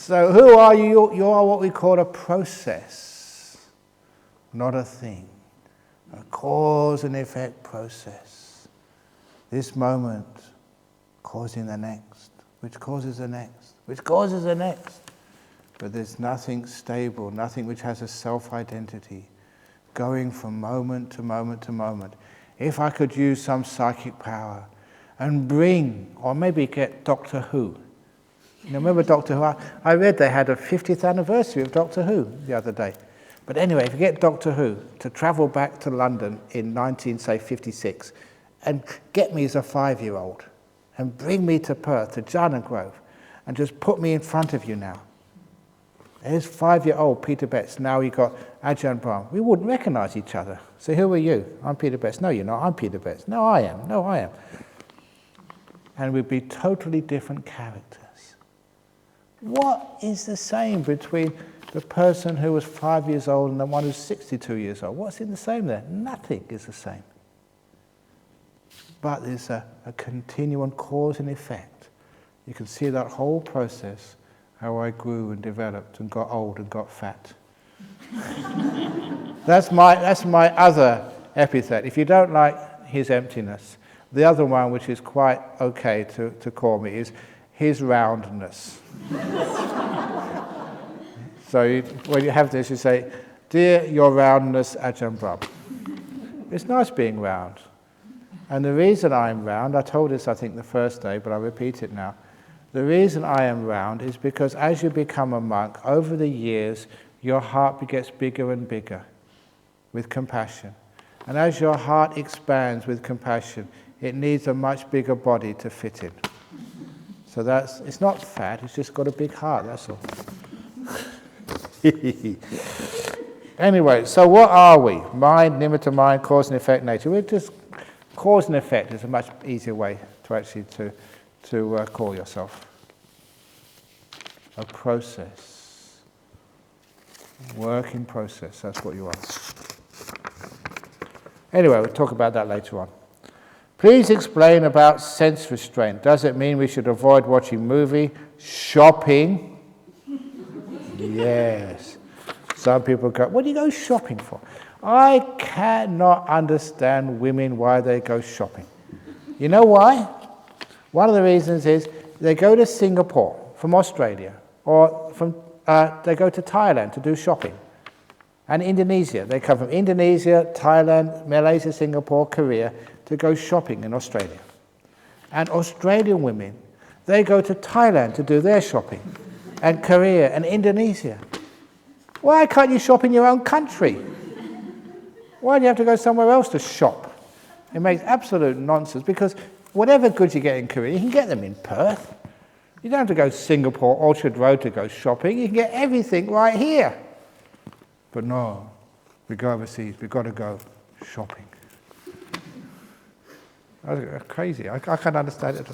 So who are you? You are what we call a process, not a thing. A cause and effect process. This moment causing the next, which causes the next, which causes the next. But there's nothing stable, nothing which has a self-identity, going from moment to moment to moment. If I could use some psychic power and bring, or maybe get Doctor Who. You know, remember Doctor Who? I read they had a 50th anniversary of Doctor Who the other day. But anyway, if you get Doctor Who to travel back to London in 1956 and get me as a 5-year-old and bring me to Perth, to Jhana Grove, and just put me in front of you now. There's 5-year-old Peter Betts. Now he got Ajahn Brahm. We wouldn't recognise each other. So who are you? I'm Peter Betts. No, you're not. I'm Peter Betts. No, I am. No, I am. And we'd be totally different characters. What is the same between the person who was 5 years old and the one who's 62 years old? What's in the same there? Nothing is the same. But there's a continuum cause and effect. You can see that whole process, how I grew and developed and got old and got fat. That's my other epithet. If you don't like his emptiness, the other one, which is quite okay to call me, is his roundness. So when you have this, you say, "Dear your roundness, Ajahn Brahm." It's nice being round. And the reason I'm round, I told this I think the first day, but I'll repeat it now. The reason I am round is because as you become a monk, over the years, your heart gets bigger and bigger with compassion. And as your heart expands with compassion, it needs a much bigger body to fit in. So it's not fat, it's just got a big heart, that's all. Anyway, so what are we? Mind, nimitta mind, cause and effect, nature. We're just, cause and effect is a much easier way to actually to call yourself. A process. Work in process, that's what you are. Anyway, we'll talk about that later on. Please explain about sense restraint. Does it mean we should avoid watching movie, shopping? Yes. Some people go, what do you go shopping for? I cannot understand women why they go shopping. You know why? One of the reasons is they go to Singapore from Australia, or they go to Thailand to do shopping. And Indonesia. They come from Indonesia, Thailand, Malaysia, Singapore, Korea to go shopping in Australia. And Australian women, they go to Thailand to do their shopping, and Korea and Indonesia. Why can't you shop in your own country? Why do you have to go somewhere else to shop? It makes absolute nonsense, because whatever goods you get in Korea, you can get them in Perth. You don't have to go to Singapore, Orchard Road to go shopping. You can get everything right here. But no, we go overseas, we've got to go shopping. That's crazy, I can't understand it.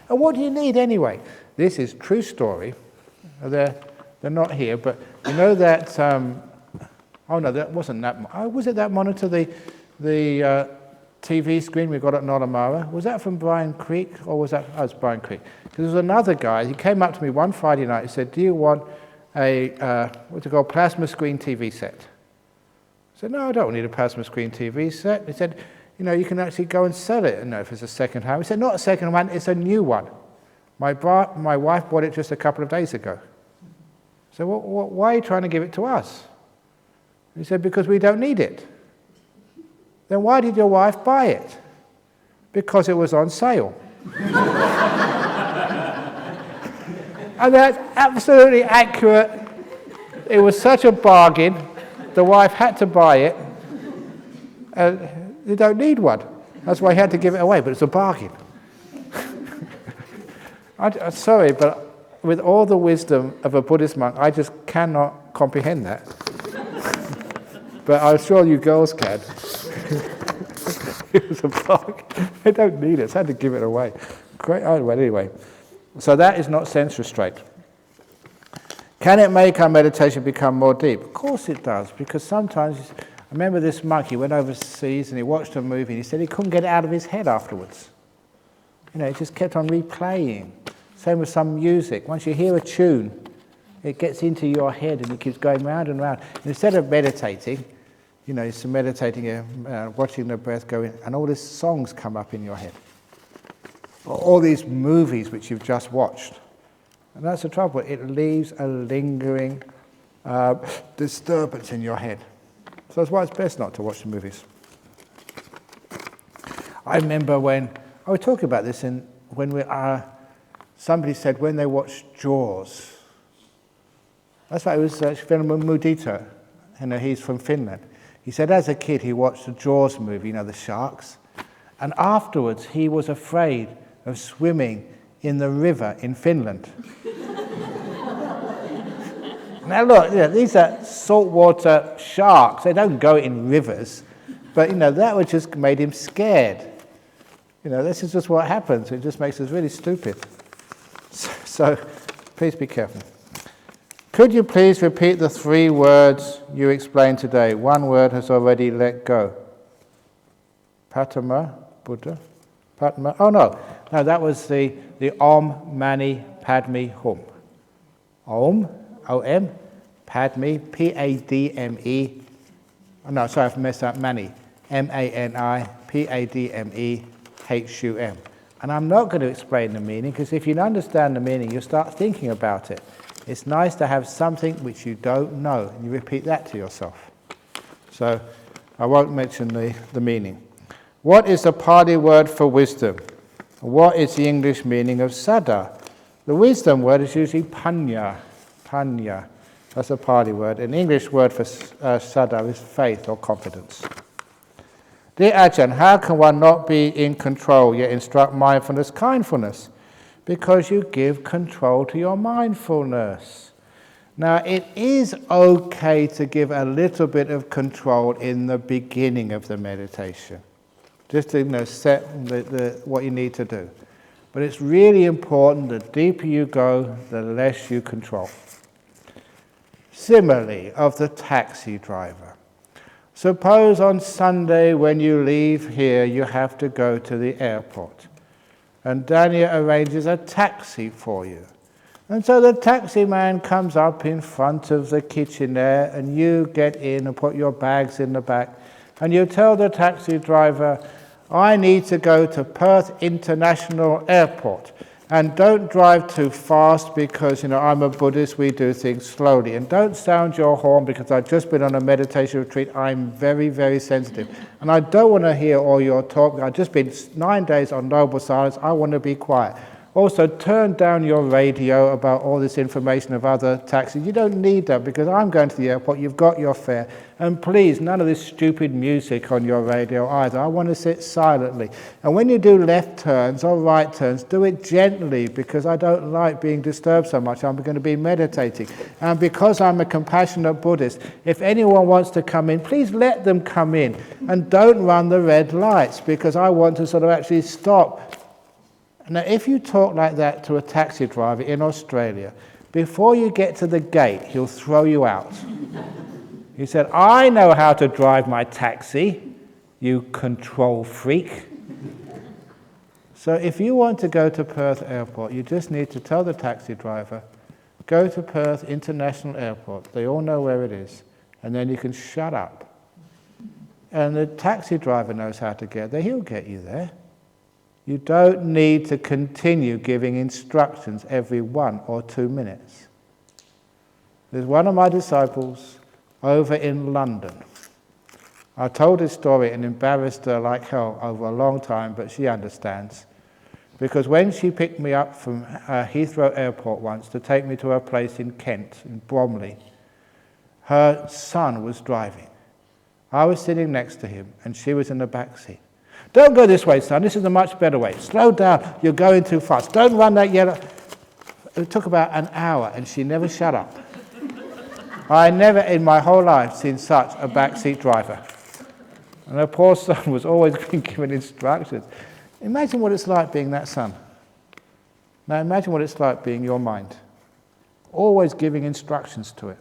And what do you need anyway? This is true story. They're not here, but you know that, oh no, that wasn't that, was it that monitor, the TV screen we got at Nollamara? Was that from Bryan Creek, or was that, oh, it's Bryan Creek. Because there was another guy, he came up to me one Friday night, he said, do you want a, what's it called, plasma screen TV set? I said, no, I don't need a plasma screen TV set. He said, you know, you can actually go and sell it, you know, if it's a second hand. He said, not a second one, it's a new one. My wife bought it just a couple of days ago. So why are you trying to give it to us? He said, because we don't need it. Then why did your wife buy it? Because it was on sale. And that's absolutely accurate. It was such a bargain. The wife had to buy it. You don't need one. That's why he had to give it away, but it's a bargain. I'm sorry, but with all the wisdom of a Buddhist monk, I just cannot comprehend that. But I'm sure you girls can. It was a bargain. I don't need it, so I had to give it away. Great. Oh, well, anyway. So that is not sense restraint. Can it make our meditation become more deep? Of course it does, because sometimes, I remember this monk, he went overseas and he watched a movie and he said he couldn't get it out of his head afterwards. You know, he just kept on replaying Same with some music. Once you hear a tune, it gets into your head and it keeps going round and round. And instead of meditating, you're meditating, watching the breath go in, and all these songs come up in your head. Or all these movies which you've just watched. And that's the trouble. It leaves a lingering disturbance in your head. So that's why it's best not to watch the movies. I remember when I was talking about this, and when somebody said when they watched Jaws. That's why it was Sven Mudito, he's from Finland. He said as a kid he watched the Jaws movie, the sharks, and afterwards he was afraid of swimming in the river in Finland. Now look, these are saltwater sharks. They don't go in rivers, but that would just made him scared. This is just what happens. It just makes us really stupid. So please be careful. Could you please repeat the 3 words you explained today? 1 word has already let go. Patama, Buddha. Patama. Oh no, that was the Om Mani Padme Hum. Om, O-M, Padme, P-A-D-M-E. Oh no, sorry, I've messed up. Mani, M-A-N-I, P-A-D-M-E-H-U-M. And I'm not going to explain the meaning, because if you understand the meaning, you start thinking about it. It's nice to have something which you don't know, and you repeat that to yourself. So I won't mention the meaning. What is the Pali word for wisdom? What is the English meaning of sada? The wisdom word is usually panya. Panya. That's a Pali word. An English word for sada is faith or confidence. Dear Ajahn, how can one not be in control yet instruct mindfulness, kindfulness? Because you give control to your mindfulness. Now, it is okay to give a little bit of control in the beginning of the meditation, just to set what you need to do. But it's really important, the deeper you go, the less you control. Similarly, of the taxi driver. Suppose on Sunday when you leave here, you have to go to the airport. And Dania arranges a taxi for you. And so the taxi man comes up in front of the kitchen there, and you get in and put your bags in the back. And you tell the taxi driver, I need to go to Perth International Airport. And don't drive too fast because, I'm a Buddhist, we do things slowly. And don't sound your horn because I've just been on a meditation retreat. I'm very, very sensitive. And I don't want to hear all your talk. I've just been 9 days on noble silence. I want to be quiet. Also, turn down your radio about all this information of other taxis. You don't need that because I'm going to the airport. You've got your fare. And please, none of this stupid music on your radio either. I want to sit silently. And when you do left turns or right turns, do it gently because I don't like being disturbed so much. I'm going to be meditating. And because I'm a compassionate Buddhist, if anyone wants to come in, please let them come in. And don't run the red lights because I want to sort of actually stop. Now, if you talk like that to a taxi driver in Australia, before you get to the gate, he'll throw you out. He said, I know how to drive my taxi, you control freak. So if you want to go to Perth Airport, you just need to tell the taxi driver, go to Perth International Airport. They all know where it is. And then you can shut up. And the taxi driver knows how to get there. He'll get you there. You don't need to continue giving instructions every 1 or 2 minutes. There's one of my disciples over in London. I told this story and embarrassed her like hell over a long time, but she understands. Because when she picked me up from Heathrow Airport once to take me to her place in Kent, in Bromley, her son was driving. I was sitting next to him and she was in the back seat. Don't go this way, son. This is a much better way. Slow down. You're going too fast. Don't run that yellow. It took about an hour, and she never shut up. I never in my whole life seen such a backseat driver. And her poor son was always being given instructions. Imagine what it's like being that son. Now imagine what it's like being your mind. Always giving instructions to it.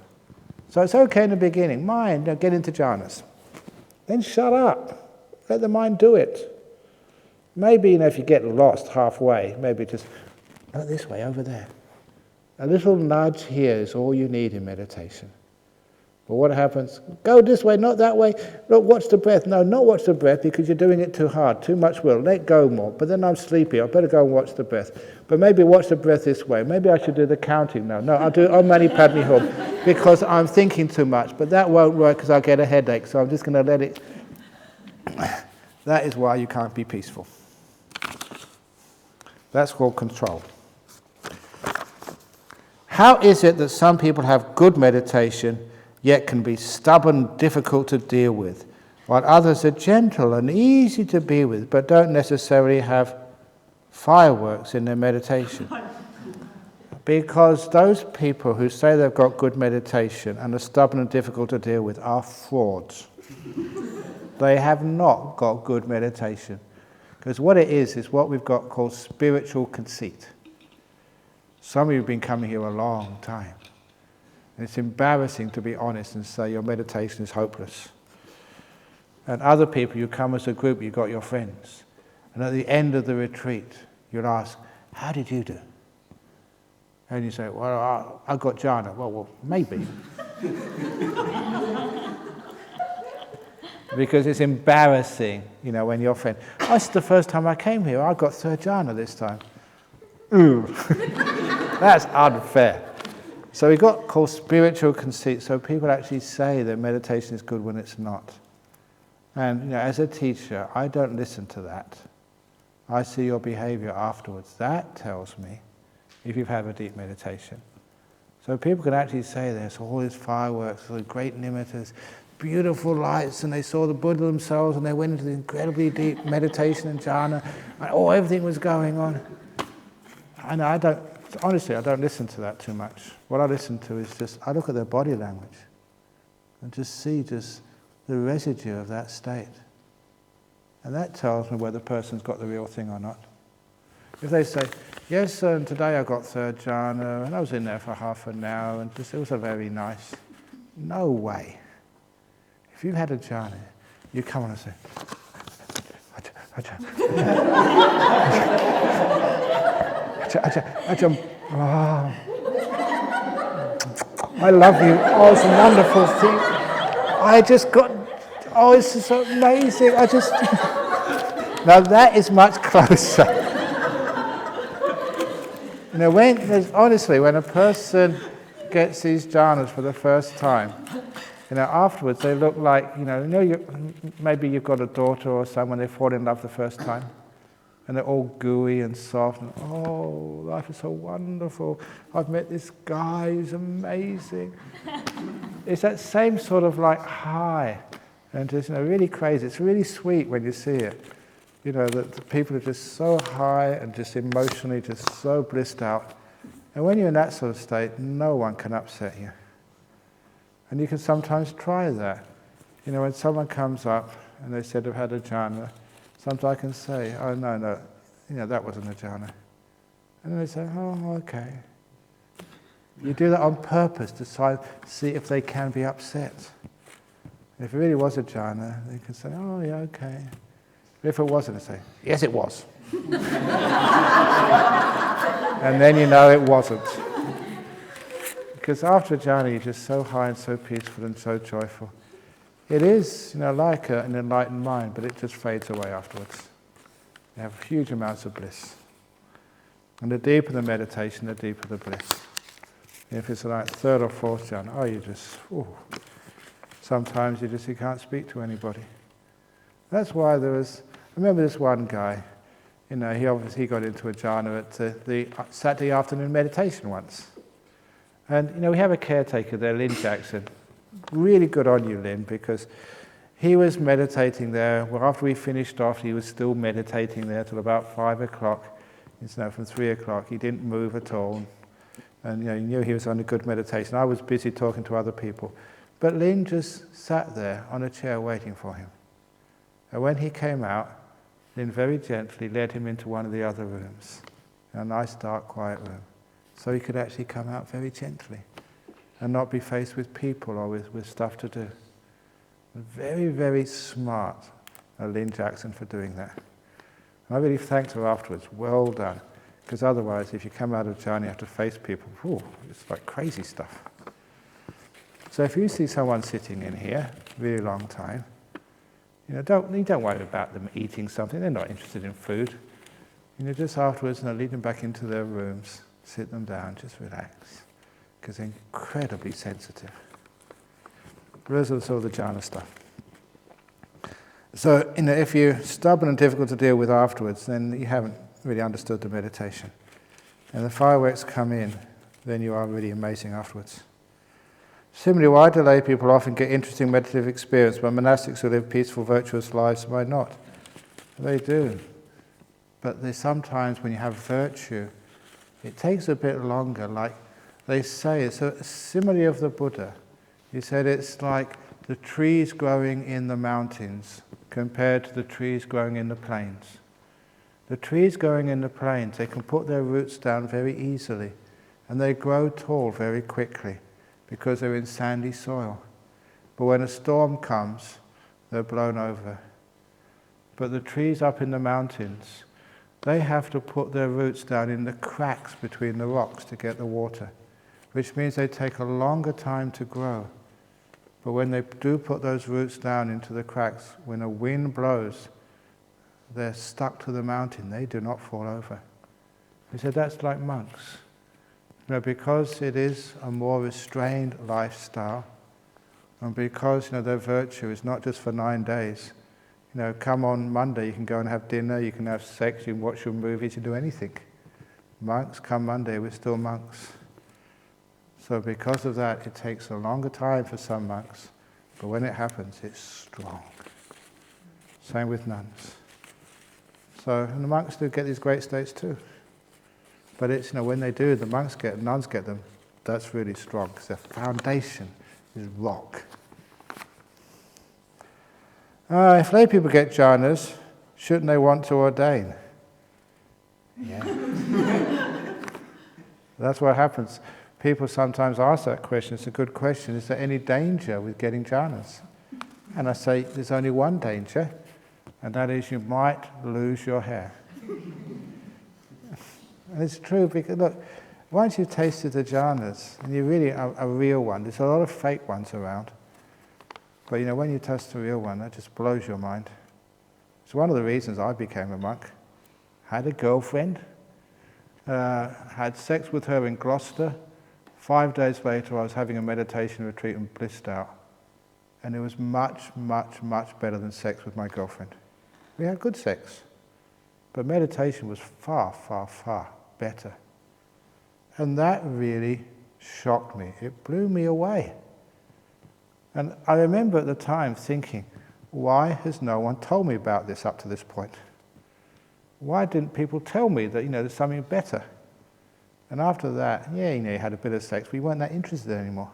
So it's okay in the beginning. Mind, get into jhanas. Then shut up. Let the mind do it. Maybe, if you get lost halfway, maybe just Not this way, over there. A little nudge here is all you need in meditation. But what happens? Go this way, not that way. Look, watch the breath. No, not watch the breath because you're doing it too hard, too much will. Let go more. But then I'm sleepy. I better go and watch the breath. But maybe watch the breath this way. Maybe I should do the counting now. No, I'll do Om Mani Padme Hum because I'm thinking too much. But that won't work because I'll get a headache. So I'm just going to let it. That is why you can't be peaceful. That's called control. How is it that some people have good meditation yet can be stubborn, difficult to deal with, while others are gentle and easy to be with, but don't necessarily have fireworks in their meditation? Because those people who say they've got good meditation and are stubborn and difficult to deal with are frauds. They have not got good meditation. Because what it is what we've got called spiritual conceit. Some of you have been coming here a long time. And it's embarrassing to be honest and say your meditation is hopeless. And other people, you come as a group, you've got your friends. And at the end of the retreat, you'll ask, how did you do? And you say, well, I got jhana. Well, maybe. Because it's embarrassing, when your friend, that's the first time I came here, I got third jhana this time. Ooh, that's unfair. So we've got called spiritual conceit, so people actually say that meditation is good when it's not. And as a teacher, I don't listen to that. I see your behavior afterwards. That tells me if you've had a deep meditation. So people can actually say there's all these fireworks, all the great nimittas, beautiful lights, and they saw the Buddha themselves, and they went into the incredibly deep meditation and jhana, and everything was going on. And I don't listen to that too much. What I listen to is I look at their body language and just see the residue of that state. And that tells me whether the person's got the real thing or not. If they say, yes, sir, and today I got third jhana, and I was in there for half an hour, and it was a very nice. No way. If you've had a jhana, you come on and say, Ajahn Brahm, I love you. Oh, it's a wonderful thing. I just got, this is so amazing. Now that is much closer. When a person gets these jhanas for the first time, afterwards they look like, maybe you've got a daughter or someone, they fall in love the first time. And they're all gooey and soft, and life is so wonderful. I've met this guy, he's amazing. It's that same sort of high, and just really crazy. It's really sweet when you see it. That the people are just so high and just emotionally just so blissed out. And when you're in that sort of state, no one can upset you. And you can sometimes try that. When someone comes up and they said they've had a jhana, sometimes I can say, oh, no, that wasn't a jhana. And then they say, oh, okay. You do that on purpose to see if they can be upset. If it really was a jhana, they can say, oh, yeah, okay. But if it wasn't, they say, yes, it was. And then it wasn't. Because after a jhana, you're just so high and so peaceful and so joyful. It is, like an enlightened mind, but it just fades away afterwards. You have huge amounts of bliss. And the deeper the meditation, the deeper the bliss. If it's like third or fourth jhana, sometimes you can't speak to anybody. That's why I remember this one guy, he got into a jhana at the Saturday afternoon meditation once. And, we have a caretaker there, Lynn Jackson. Really good on you, Lynn, because he was meditating there. Well, after we finished off, he was still meditating there till about 5 o'clock. From 3 o'clock, he didn't move at all. And, he knew he was on a good meditation. I was busy talking to other people. But Lynn just sat there on a chair waiting for him. And when he came out, Lynn very gently led him into one of the other rooms, a nice, dark, quiet room, so he could actually come out very gently and not be faced with people or with stuff to do. Very, very smart, Lynn Jackson, for doing that. And I really thanked her afterwards. Well done. Because otherwise, if you come out of jhana, you have to face people. Ooh, it's like crazy stuff. So if you see someone sitting in here a really long time, you don't worry about them eating something. They're not interested in food. Just afterwards, lead them back into their rooms, sit them down, just relax, because they're incredibly sensitive. Those are sort of the jhana stuff. So, if you're stubborn and difficult to deal with afterwards, then you haven't really understood the meditation. And the fireworks come in, then you are really amazing afterwards. Similarly, why do lay people often get interesting meditative experience, but monastics who live peaceful, virtuous lives might not? They do. But sometimes when you have virtue, it takes a bit longer. Like they say, it's a simile of the Buddha. He said it's like the trees growing in the mountains compared to the trees growing in the plains. The trees growing in the plains, they can put their roots down very easily, and they grow tall very quickly because they're in sandy soil. But when a storm comes, they're blown over. But the trees up in the mountains, they have to put their roots down in the cracks between the rocks to get the water, which means they take a longer time to grow. But when they do put those roots down into the cracks, when a wind blows, they're stuck to the mountain. They do not fall over. He said that's like monks. Because it is a more restrained lifestyle, and because their virtue is not just for 9 days. Come on Monday, you can go and have dinner, you can have sex, you can watch your movies, you can do anything. Monks, come Monday, we're still monks. So because of that, it takes a longer time for some monks, but when it happens, it's strong. Same with nuns. So and the monks do get these great states too. But it's, when they do, the nuns get them, that's really strong, because their foundation is rock. If lay people get jhanas, shouldn't they want to ordain? Yeah. That's what happens. People sometimes ask that question. It's a good question. Is there any danger with getting jhanas? And I say, there's only one danger, and that is you might lose your hair. And it's true, because look, once you've tasted the jhanas, and you really are a real one, there's a lot of fake ones around. But when you taste the real one, that just blows your mind. It's one of the reasons I became a monk. Had a girlfriend, had sex with her in Gloucester. 5 days later, I was having a meditation retreat and blissed out. And it was much, much, much better than sex with my girlfriend. We had good sex. But meditation was far, far, far better. And that really shocked me. It blew me away. And I remember at the time thinking, why has no one told me about this up to this point? Why didn't people tell me that, there's something better? And after that, you had a bit of sex, but you weren't that interested anymore.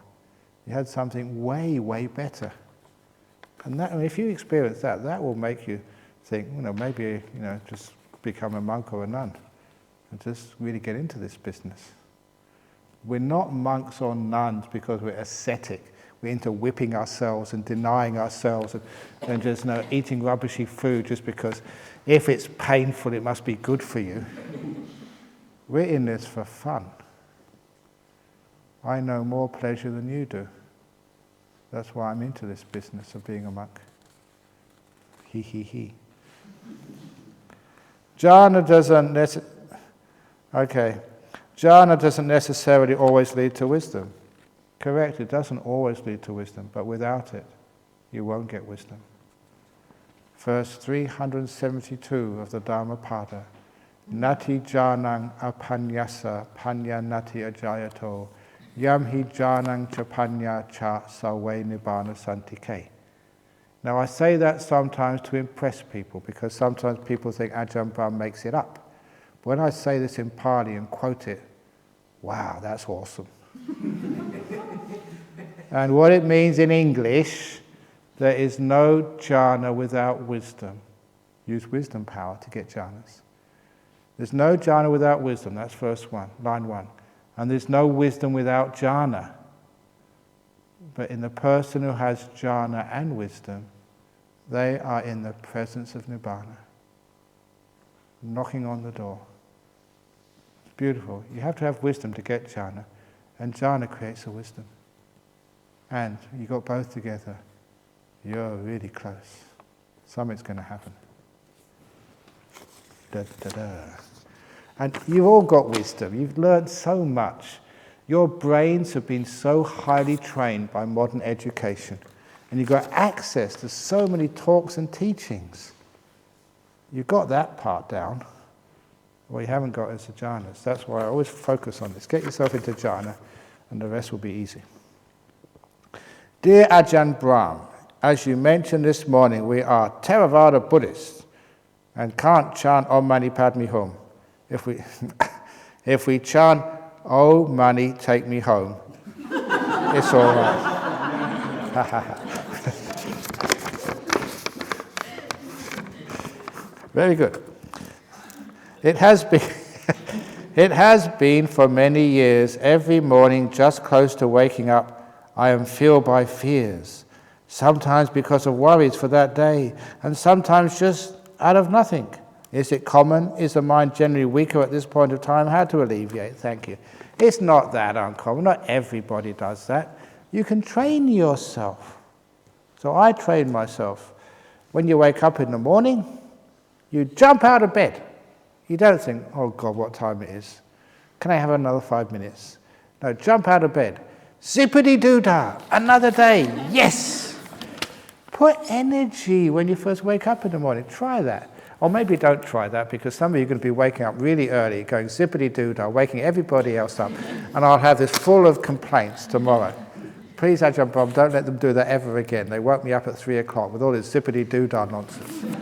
You had something way, way better. And that, if you experience that, that will make you think, maybe, just become a monk or a nun and just really get into this business. We're not monks or nuns because we're ascetic. We're into whipping ourselves and denying ourselves and just eating rubbishy food just because if it's painful, it must be good for you. We're in this for fun. I know more pleasure than you do. That's why I'm into this business of being a monk. He, he, he. Jhana doesn't necessarily always lead to wisdom. Correct, it doesn't always lead to wisdom, but without it, you won't get wisdom. Verse 372 of the Dhammapada. Nati jhanang apanyasa panya nati ajayato yam hi jhanang cha panya cha sawe nibbana santike. Now I say that sometimes to impress people, because sometimes people think Ajahn Brahm makes it up. But when I say this in Pali and quote it, wow, that's awesome. And what it means in English, there is no jhana without wisdom. Use wisdom power to get jhanas. There's no jhana without wisdom, that's verse 1, line 1. And there's no wisdom without jhana. But in the person who has jhana and wisdom, they are in the presence of nibbana, knocking on the door. beautiful. You have to have wisdom to get jhana, and jhana creates the wisdom. And you got both together, you're really close. Something's going to happen. Da, da, da. And you've all got wisdom. You've learned so much. Your brains have been so highly trained by modern education. And you've got access to so many talks and teachings. You've got that part down. What you haven't got is the jhanas. That's why I always focus on this. Get yourself into jhana, and the rest will be easy. Dear Ajahn Brahm, as you mentioned this morning, we are Theravada Buddhists and can't chant Om Mani Padme Hum. If we chant Om Mani Take Me Home, it's all right. Very good. It has been for many years, every morning just close to waking up, I am filled by fears, sometimes because of worries for that day, and sometimes just out of nothing. Is it common? Is the mind generally weaker at this point of time? How to alleviate? Thank you. It's not that uncommon. Not everybody does that. You can train yourself. So I train myself. When you wake up in the morning, you jump out of bed. You don't think, oh God, what time it is. Can I have another 5 minutes? No, jump out of bed. Zippity-doo-dah, another day, yes! Put energy when you first wake up in the morning. Try that. Or maybe don't try that, because some of you are going to be waking up really early, going zippity-doo-dah, waking everybody else up, and I'll have this full of complaints tomorrow. Please, Ajahn Brahm, don't let them do that ever again. They woke me up at 3 o'clock with all this zippity-doo-dah nonsense.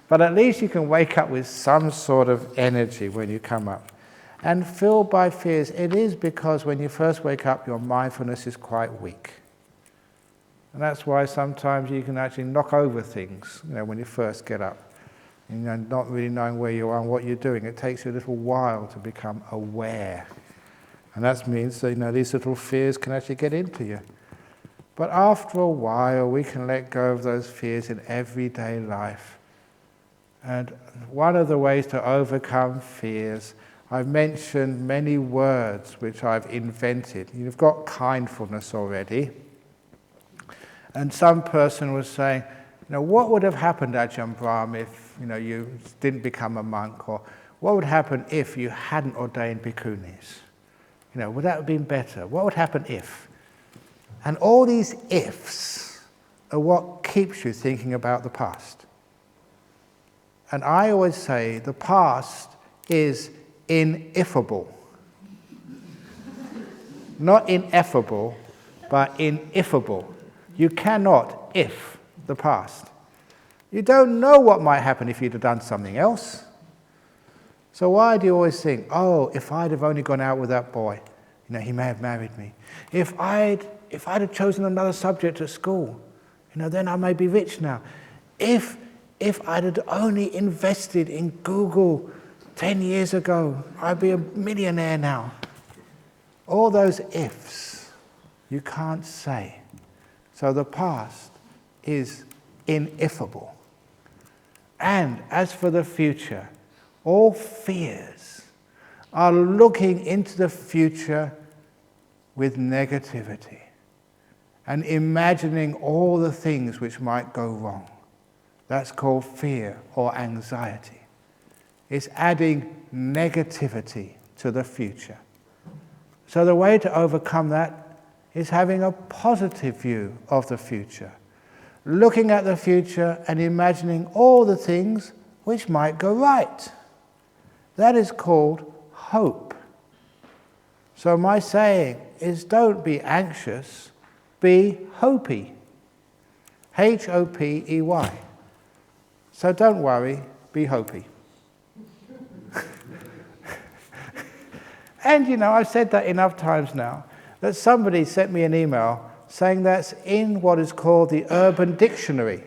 But at least you can wake up with some sort of energy when you come up. And filled by fears, it is because when you first wake up, your mindfulness is quite weak. And that's why sometimes you can actually knock over things, when you first get up. Not really knowing where you are and what you're doing. It takes you a little while to become aware. And that means that, these little fears can actually get into you. But after a while, we can let go of those fears in everyday life. And one of the ways to overcome fears, I've mentioned many words which I've invented. You've got kindfulness already. And some person was saying, what would have happened, Ajahn Brahm, if you didn't become a monk? Or what would happen if you hadn't ordained bhikkhunis? Would that have been better? What would happen if? And all these ifs are what keeps you thinking about the past. And I always say the past is ineffable. Not ineffable, but ineffable. You cannot if the past. You don't know what might happen if you'd have done something else. So why do you always think, oh, if I'd have only gone out with that boy, he may have married me. If I'd have chosen another subject at school, then I may be rich now. If I'd have only invested in Google 10 years ago, I'd be a millionaire now. All those ifs you can't say. So the past is ineffable. And as for the future, all fears are looking into the future with negativity and imagining all the things which might go wrong. That's called fear or anxiety. It's adding negativity to the future. So the way to overcome that is having a positive view of the future. Looking at the future and imagining all the things which might go right. That is called hope. So my saying is, don't be anxious, be hopey. H-O-P-E-Y. So don't worry, be hopey. And I've said that enough times now, that somebody sent me an email saying that's in what is called the Urban Dictionary.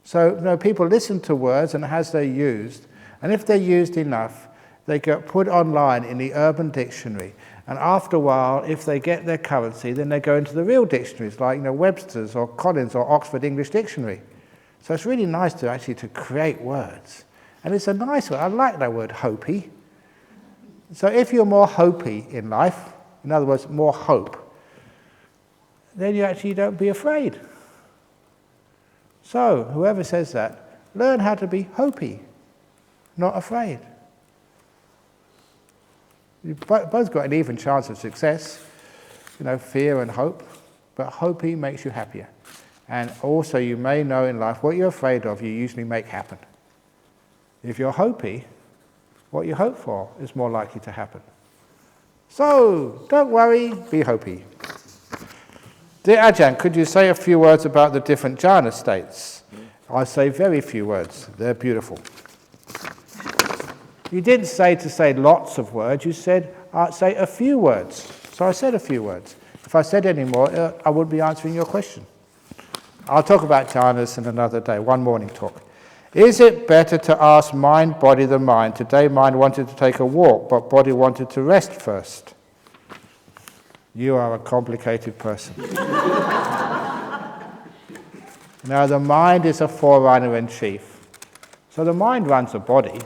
So people listen to words and as they're used, and if they're used enough, they get put online in the Urban Dictionary. And after a while, if they get their currency, then they go into the real dictionaries, like Webster's or Collins or Oxford English Dictionary. So it's really nice to create words. And it's a nice word. I like that word, hopey. So if you're more hopey in life, in other words, more hope, then you actually don't be afraid. So, whoever says that, learn how to be hopey, not afraid. You've both got an even chance of success, fear and hope, but hopey makes you happier. And also you may know in life what you're afraid of, you usually make happen. If you're hopey, what you hope for is more likely to happen. So, don't worry, be hopey. Dear Ajahn, could you say a few words about the different jhana states? I say very few words. They're beautiful. You didn't say lots of words. You said, say a few words. So I said a few words. If I said any more, I wouldn't be answering your question. I'll talk about jhanas in another day, one morning talk. Is it better to ask mind, body than mind? Today mind wanted to take a walk, but body wanted to rest first. You are a complicated person. Now the mind is a forerunner in chief. So the mind runs the body.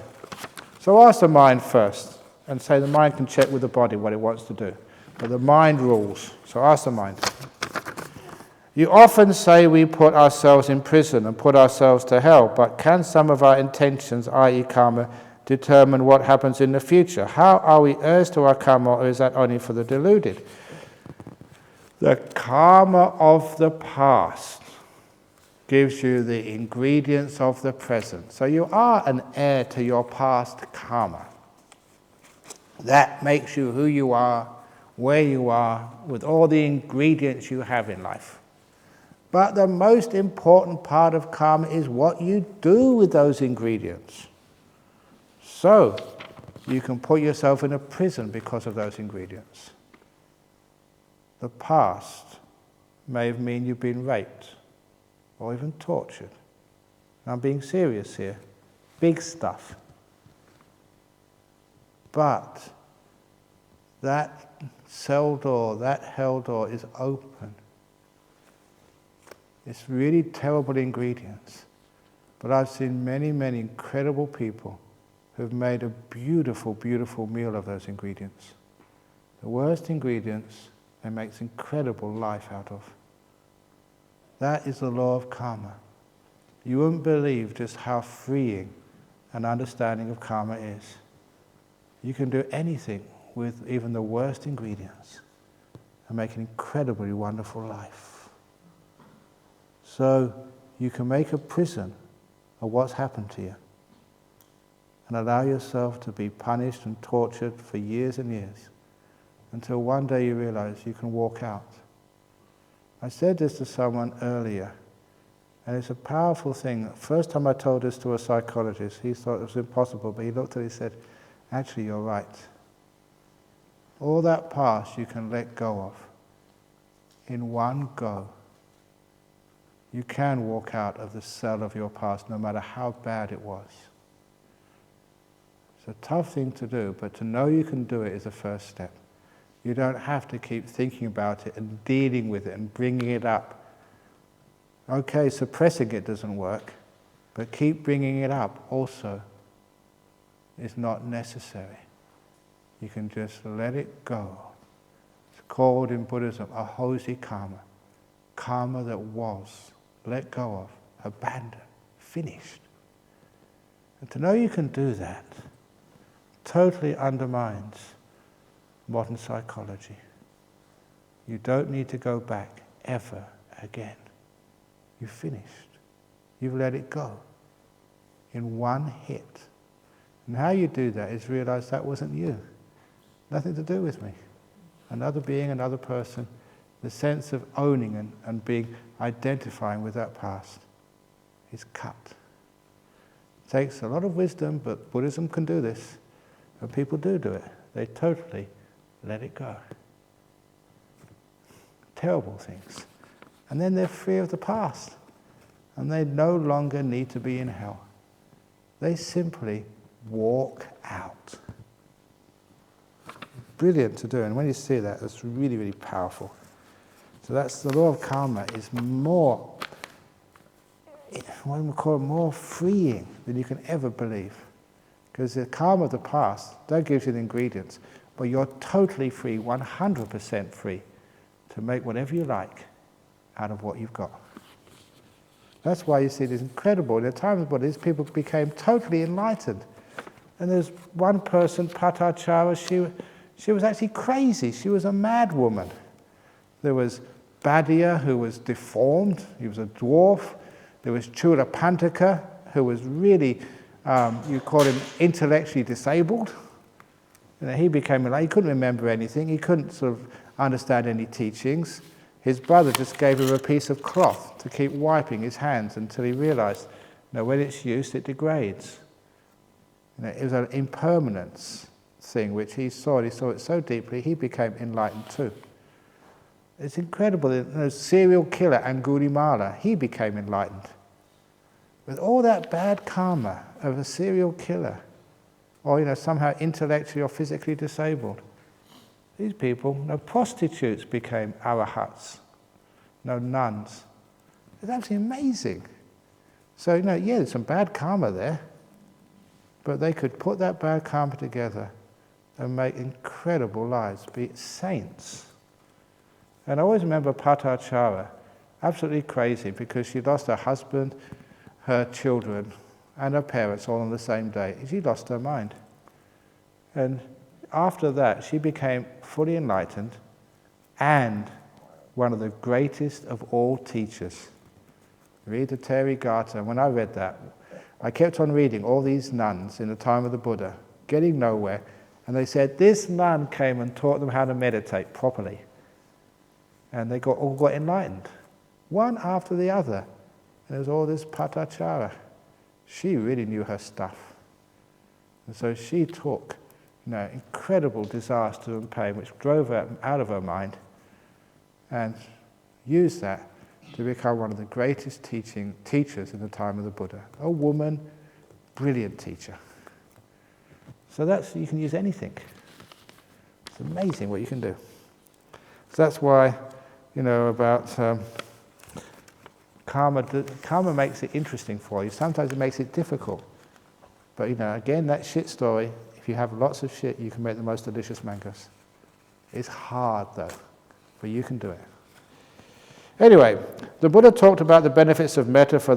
So ask the mind first and say the mind can check with the body what it wants to do. But the mind rules. So ask the mind. You often say we put ourselves in prison and put ourselves to hell, but can some of our intentions, i.e. karma, determine what happens in the future? How are we heirs to our karma, or is that only for the deluded? The karma of the past gives you the ingredients of the present. So you are an heir to your past karma. That makes you who you are, where you are, with all the ingredients you have in life. But the most important part of karma is what you do with those ingredients. So, you can put yourself in a prison because of those ingredients. The past may mean you've been raped or even tortured. I'm being serious here. Big stuff. But that cell door, that hell door is open. It's really terrible ingredients. But I've seen many, many incredible people who've made a beautiful, beautiful meal of those ingredients. The worst ingredients, they make incredible life out of. That is the law of karma. You wouldn't believe just how freeing an understanding of karma is. You can do anything with even the worst ingredients and make an incredibly wonderful life. So you can make a prison of what's happened to you and allow yourself to be punished and tortured for years and years until one day you realize you can walk out. I said this to someone earlier, and it's a powerful thing. First time I told this to a psychologist, he thought it was impossible, but he looked at it and said, actually, you're right. All that past you can let go of in one go. You can walk out of the cell of your past, no matter how bad it was. It's a tough thing to do, but to know you can do it is the first step. You don't have to keep thinking about it and dealing with it and bringing it up. Okay, suppressing it doesn't work, but keep bringing it up also is not necessary. You can just let it go. It's called in Buddhism a hosi karma. Karma that was, let go of, abandoned, finished. And to know you can do that totally undermines modern psychology. You don't need to go back ever again. You've finished. You've let it go in one hit. And how you do that is realize that wasn't you. Nothing to do with me. Another being, another person. The sense of owning and being, identifying with that past is cut. It takes a lot of wisdom, but Buddhism can do this. And people do it. They totally let it go. Terrible things. And then they're free of the past. And they no longer need to be in hell. They simply walk out. Brilliant to do. And when you see that, it's really, really powerful. So that's the law of karma is more, what we call more freeing than you can ever believe. Because the karma of the past, that gives you the ingredients, but you're totally free, 100% free, to make whatever you like out of what you've got. That's why you see this incredible, in the time of the Buddha, these people became totally enlightened. And there's one person, Patachara, she was actually crazy. She was a mad woman. There was Badya, who was deformed. He was a dwarf. There was Chulapantaka, who was really, you call him intellectually disabled. He became enlightened. He couldn't remember anything. He couldn't sort of understand any teachings. His brother just gave him a piece of cloth to keep wiping his hands until he realized, when it's used, it degrades. It was an impermanence thing which he saw it so deeply, he became enlightened too. It's incredible. The serial killer Angulimala, he became enlightened. With all that bad karma of a serial killer, or somehow intellectually or physically disabled, these people, prostitutes became arahats, nuns. It's absolutely amazing. So, there's some bad karma there, but they could put that bad karma together and make incredible lives, be saints. And I always remember Patachara, absolutely crazy, because she lost her husband, her children, and her parents all on the same day. She lost her mind. And after that, she became fully enlightened and one of the greatest of all teachers. Read the Therigatha. And when I read that, I kept on reading all these nuns in the time of the Buddha, getting nowhere. And they said, this nun came and taught them how to meditate properly. And they all got enlightened, one after the other. And there was all this Patachara. She really knew her stuff. And so she took incredible disaster and pain, which drove her out of her mind, and used that to become one of the greatest teachers in the time of the Buddha. A woman, brilliant teacher. So you can use anything. It's amazing what you can do. So that's why, about karma makes it interesting for you. Sometimes it makes it difficult. But, again, that shit story, if you have lots of shit, you can make the most delicious mangoes. It's hard, though, but you can do it. Anyway, the Buddha talked about the benefits of metta for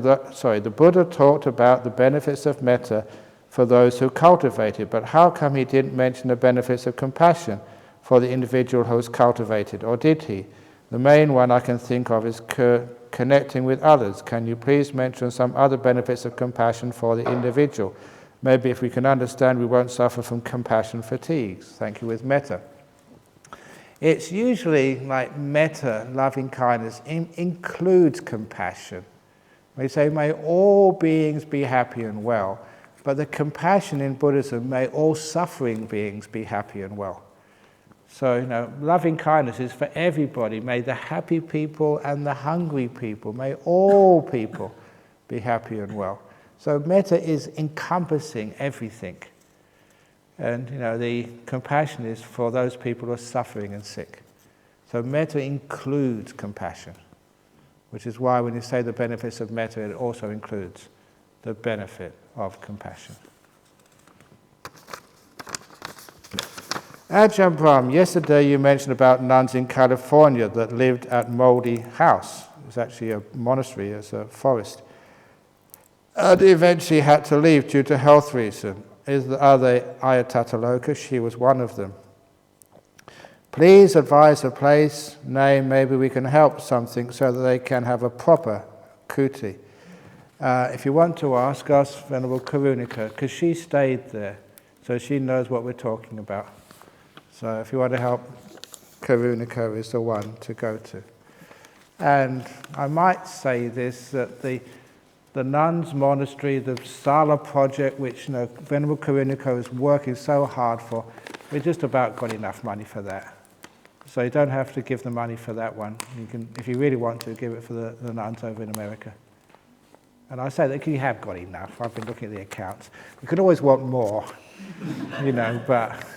those who cultivate it, but how come he didn't mention the benefits of compassion for the individual who is cultivated, or did he? The main one I can think of is connecting with others. Can you please mention some other benefits of compassion for the individual? Maybe if we can understand, we won't suffer from compassion fatigues. Thank you, with metta. It's usually like metta, loving kindness, includes compassion. We say, may all beings be happy and well. But the compassion in Buddhism, may all suffering beings be happy and well. So, loving kindness is for everybody. May the happy people and the hungry people, may all people be happy and well. So metta is encompassing everything. And, the compassion is for those people who are suffering and sick. So metta includes compassion, which is why when you say the benefits of metta, it also includes the benefit of compassion. Ajahn Brahm, yesterday you mentioned about nuns in California that lived at Moldy House. It was actually a monastery, it's a forest. And eventually had to leave due to health reasons. Are they Ayatataloka? She was one of them. Please advise a place, name, maybe we can help something so that they can have a proper kuti. If you want to ask Venerable Karunika, because she stayed there, so she knows what we're talking about. So if you want to help, Karunika is the one to go to. And I might say this, that the nuns' monastery, the Sala project, which Venerable Karunika is working so hard for, we just about got enough money for that. So you don't have to give the money for that one. You can, if you really want to, give it for the nuns over in America. And I say that you have got enough. I've been looking at the accounts. We could always want more, but...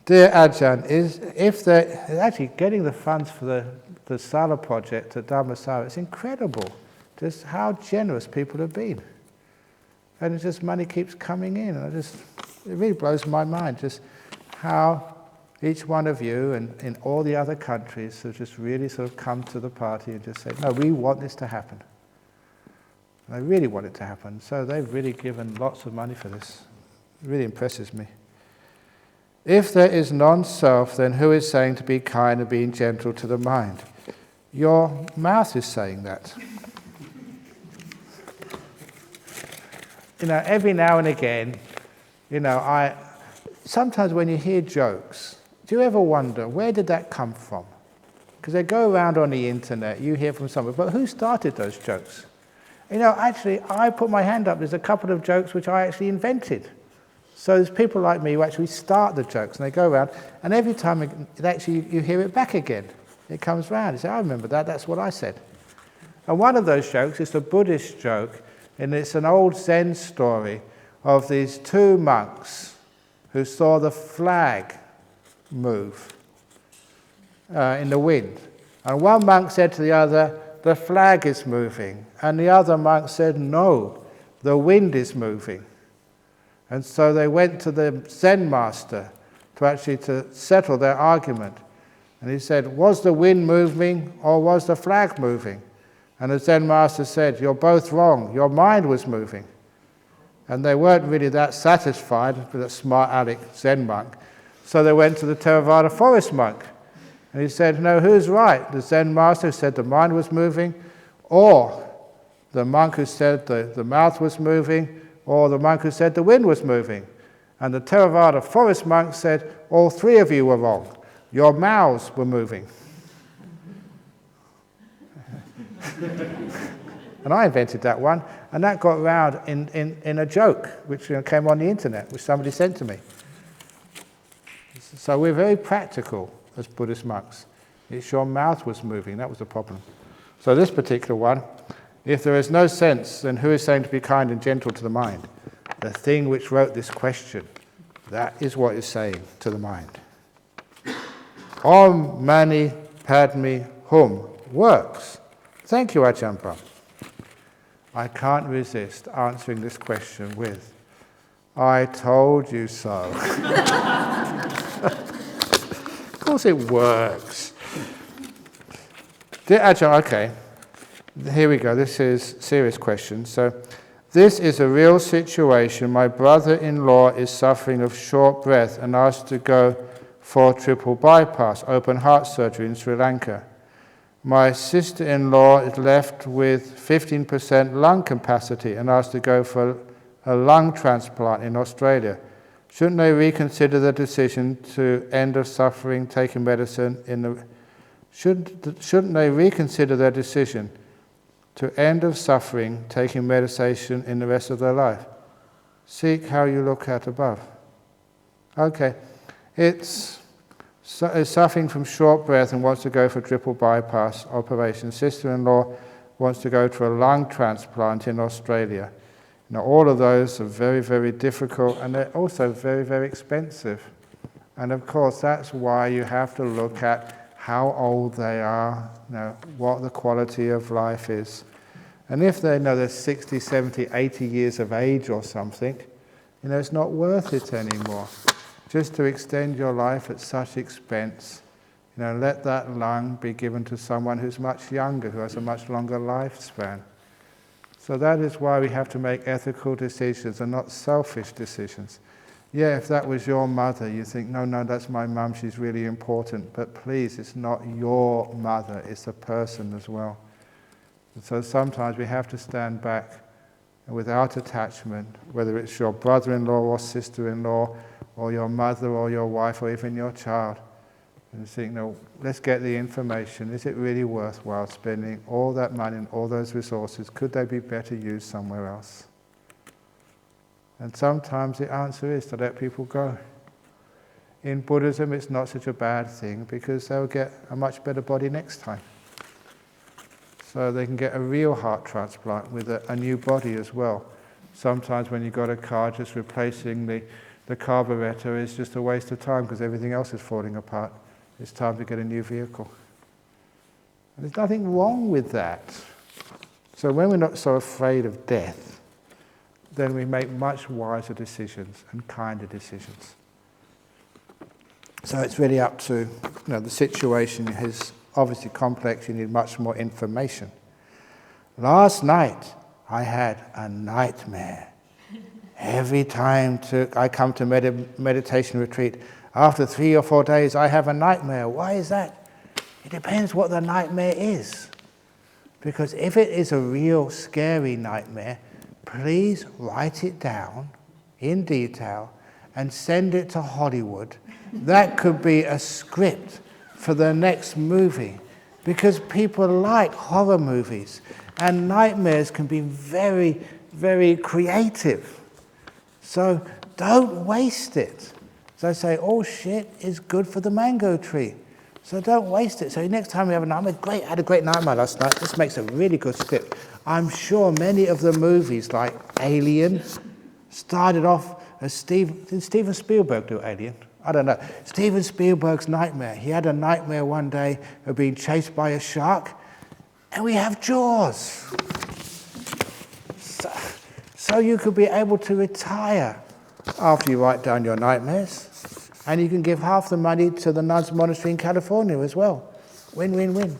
Dear Ajahn, if they're actually getting the funds for the Sala project at Dhammasara, it's incredible just how generous people have been. and it's just money keeps coming in. And it really blows my mind just how each one of you and in all the other countries have just really sort of come to the party and just said, no, we want this to happen. And they really want it to happen. So they've really given lots of money for this. It really impresses me. If there is non-self, then who is saying to be kind and being gentle to the mind? Your mouth is saying that. Every now and again, sometimes when you hear jokes, do you ever wonder, where did that come from? Because they go around on the internet, you hear from someone, but who started those jokes? Actually, I put my hand up, there's a couple of jokes which I actually invented. So there's people like me who actually start the jokes, and they go around, and every time you hear it back again. It comes round, you say, I remember that, that's what I said. And one of those jokes is a Buddhist joke, and it's an old Zen story of these two monks who saw the flag move in the wind. And one monk said to the other, the flag is moving. And the other monk said, no, the wind is moving. And so they went to the Zen master to settle their argument. And he said, was the wind moving or was the flag moving? And the Zen master said, you're both wrong, your mind was moving. And they weren't really that satisfied with that smart aleck Zen monk. So they went to the Theravada forest monk. And he said, no, who's right? The Zen master who said the mind was moving, or the monk who said the mouth was moving, or the monk who said the wind was moving. And the Theravada forest monk said, all three of you were wrong. Your mouths were moving. And I invented that one, and that got around in a joke, which came on the internet, which somebody sent to me. So we're very practical as Buddhist monks. It's your mouth was moving, that was the problem. So this particular one, if there is no sense, then who is saying to be kind and gentle to the mind? The thing which wrote this question, that is what is saying to the mind. Om Mani Padme Hum works. Thank you, Ajahn Brahm. I can't resist answering this question with, I told you so. Of course it works. Dear Ajahn, okay, here we go, this is a serious question. So, this is a real situation. My brother-in-law is suffering of short breath and asked to go for triple bypass, open heart surgery in Sri Lanka. My sister-in-law is left with 15% lung capacity and asked to go for a lung transplant in Australia. Shouldn't they reconsider the decision to end of suffering taking medicine in the... Shouldn't they reconsider their decision to end of suffering taking medication in the rest of their life? Seek how you look at above. Okay, it's suffering from short breath and wants to go for triple bypass operation. Sister-in-law wants to go to a lung transplant in Australia. Now, all of those are very, very difficult, and they're also very, very expensive. And of course, that's why you have to look at how old they are, what the quality of life is. And if they know they're 60, 70, 80 years of age or something, it's not worth it anymore. Just to extend your life at such expense, let that lung be given to someone who's much younger, who has a much longer lifespan. So that is why we have to make ethical decisions and not selfish decisions. Yeah, if that was your mother, you think, no, that's my mum, she's really important. But please, it's not your mother, it's a person as well. And so sometimes we have to stand back without attachment, whether it's your brother-in-law or sister-in-law, or your mother or your wife or even your child, and think, let's get the information. Is it really worthwhile spending all that money and all those resources? Could they be better used somewhere else? And sometimes the answer is to let people go. In Buddhism, it's not such a bad thing because they'll get a much better body next time. So they can get a real heart transplant with a new body as well. Sometimes when you've got a car, just replacing the carburetor is just a waste of time because everything else is falling apart. It's time to get a new vehicle. And there's nothing wrong with that. So when we're not so afraid of death, then we make much wiser decisions and kinder decisions. So it's really up to, the situation is obviously complex, you need much more information. Last night I had a nightmare. Every time I come to meditation retreat, after 3 or 4 days I have a nightmare. Why is that? It depends what the nightmare is. Because if it is a real scary nightmare, please write it down in detail and send it to Hollywood. That could be a script for the next movie, because people like horror movies and nightmares can be very, very creative. So don't waste it. So I say, all shit is good for the mango tree. So don't waste it. So next time we have a nightmare, great, I had a great nightmare last night. This makes a really good script. I'm sure many of the movies like Alien started off as did Steven Spielberg do Alien? I don't know. Steven Spielberg's nightmare. He had a nightmare one day of being chased by a shark, and we have Jaws. So you could be able to retire after you write down your nightmares, and you can give half the money to the nuns monastery in California as well. Win, win, win.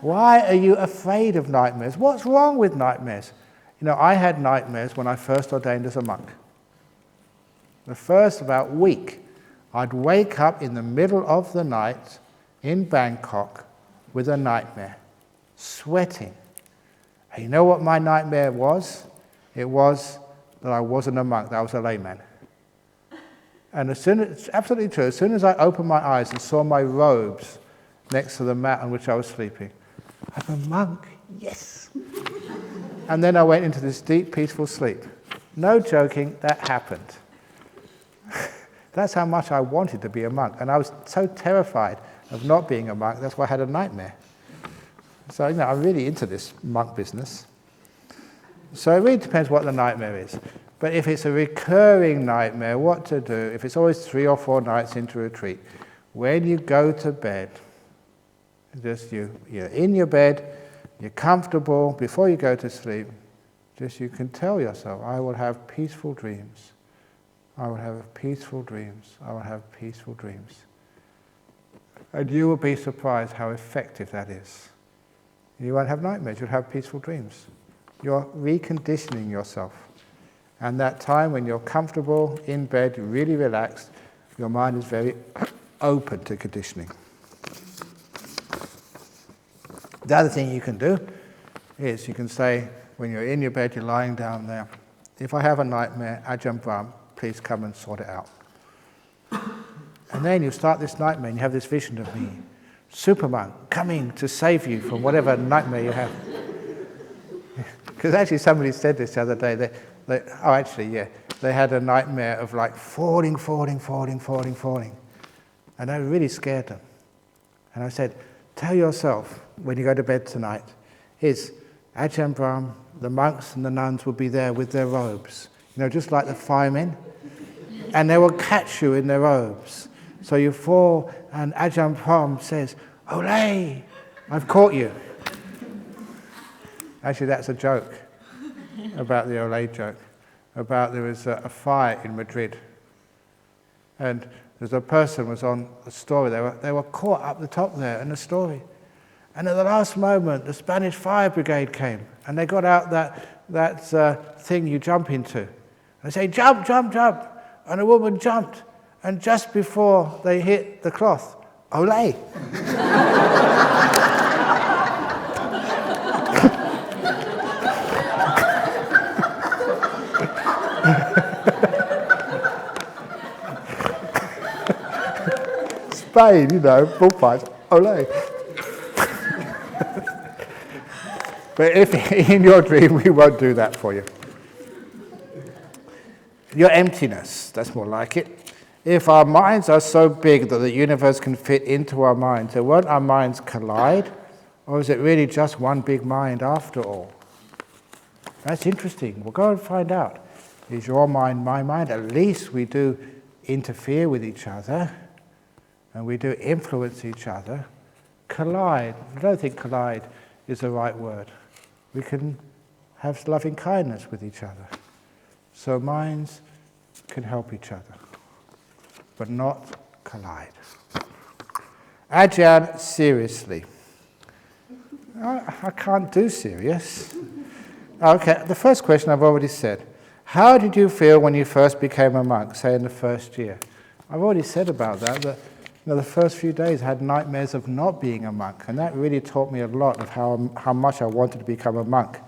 Why are you afraid of nightmares? What's wrong with nightmares? I had nightmares when I first ordained as a monk. The first about week, I'd wake up in the middle of the night in Bangkok with a nightmare, sweating. And you know what my nightmare was? It was that I wasn't a monk, that I was a layman. And it's absolutely true, as soon as I opened my eyes and saw my robes next to the mat on which I was sleeping, I'm a monk, yes. And then I went into this deep, peaceful sleep. No joking, that happened. That's how much I wanted to be a monk. And I was so terrified of not being a monk, that's why I had a nightmare. So, I'm really into this monk business. So it really depends what the nightmare is. But if it's a recurring nightmare, what to do? If it's always 3 or 4 nights into retreat, when you go to bed, you're in your bed, you're comfortable, before you go to sleep, you can tell yourself, I will have peaceful dreams. I will have peaceful dreams. I will have peaceful dreams. And you will be surprised how effective that is. You won't have nightmares, you'll have peaceful dreams. You're reconditioning yourself. And that time when you're comfortable, in bed, really relaxed, your mind is very open to conditioning. The other thing you can do is you can say, when you're in your bed, you're lying down there, if I have a nightmare, Ajahn Brahm, please come and sort it out. And then you start this nightmare and you have this vision of me, Superman, coming to save you from whatever nightmare you have. Because actually somebody said this the other day, they had a nightmare of like falling. And that really scared them. And I said, tell yourself when you go to bed tonight, is Ajahn Brahm, the monks and the nuns will be there with their robes, just like the firemen, and they will catch you in their robes. So you fall, and Ajahn Brahm says, "Olé, I've caught you." Actually, that's a joke about the Olé joke. There was a fire in Madrid, and there's a person was on a story. They were caught up the top there in a story, and at the last moment, the Spanish fire brigade came, and they got out that thing you jump into. They say, "Jump, jump, jump," and a woman jumped, and just before they hit the cloth, Olé. Spain, bullfights, Olé. But if in your dream, we won't do that for you. Your emptiness, that's more like it. If our minds are so big that the universe can fit into our minds, then won't our minds collide? Or is it really just one big mind after all? That's interesting. We'll go and find out. Is your mind my mind? At least we do interfere with each other, and we do influence each other. Collide. I don't think collide is the right word. We can have loving kindness with each other. So minds can help each other, but not collide. Ajahn, seriously. I can't do serious. Okay, the first question I've already said. How did you feel when you first became a monk, say in the first year? I've already said about that the first few days I had nightmares of not being a monk, and that really taught me a lot of how much I wanted to become a monk.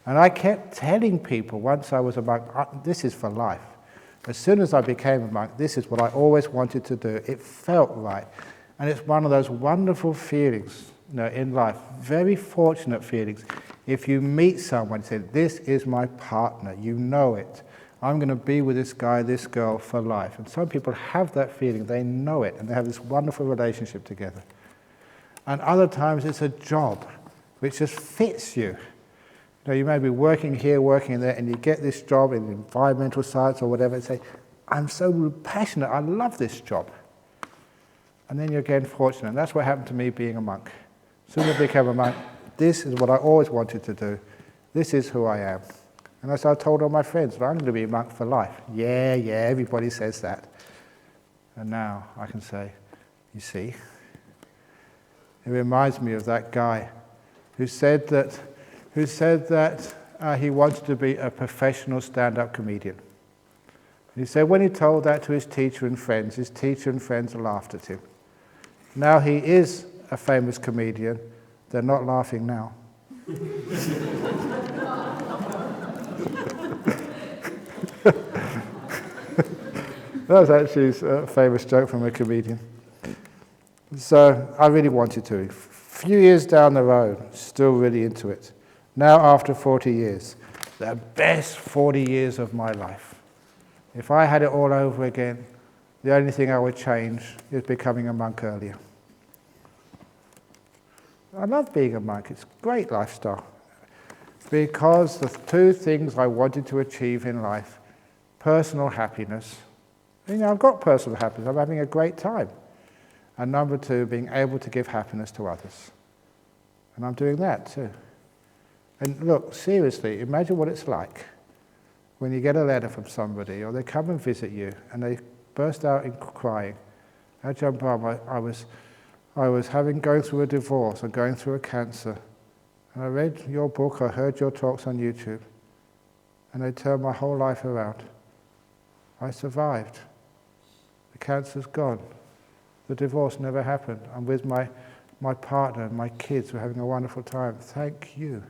And I kept telling people once I was a monk, this is for life. As soon as I became a monk, this is what I always wanted to do. It felt right. And it's one of those wonderful feelings, in life, very fortunate feelings. If you meet someone and say, this is my partner, you know it. I'm going to be with this guy, this girl for life. And some people have that feeling, they know it, and they have this wonderful relationship together. And other times it's a job which just fits you. You may be working here, working there, and you get this job in environmental science or whatever, and say, I'm so passionate, I love this job. And then you're again fortunate. And that's what happened to me being a monk. As soon as I became a monk, this is what I always wanted to do. This is who I am. And as I told all my friends, I'm going to be a monk for life. Yeah, everybody says that. And now I can say, you see, it reminds me of that guy who said that he wanted to be a professional stand-up comedian. And he said when he told that to his teacher and friends laughed at him. Now he is a famous comedian. They're not laughing now. That was actually a famous joke from a comedian. So I really wanted to. A few years down the road, still really into it. Now after 40 years, the best 40 years of my life. If I had it all over again, the only thing I would change is becoming a monk earlier. I love being a monk. It's a great lifestyle. Because the two things I wanted to achieve in life, personal happiness. I've got personal happiness. I'm having a great time. And number two, being able to give happiness to others. And I'm doing that too. And look, seriously, imagine what it's like when you get a letter from somebody or they come and visit you and they burst out in crying. Ajahn Brahm, I was going through a divorce and going through a cancer. And I read your book, I heard your talks on YouTube. And they turned my whole life around. I survived. The cancer's gone. The divorce never happened. I'm with my partner and my kids. We're having a wonderful time. Thank you.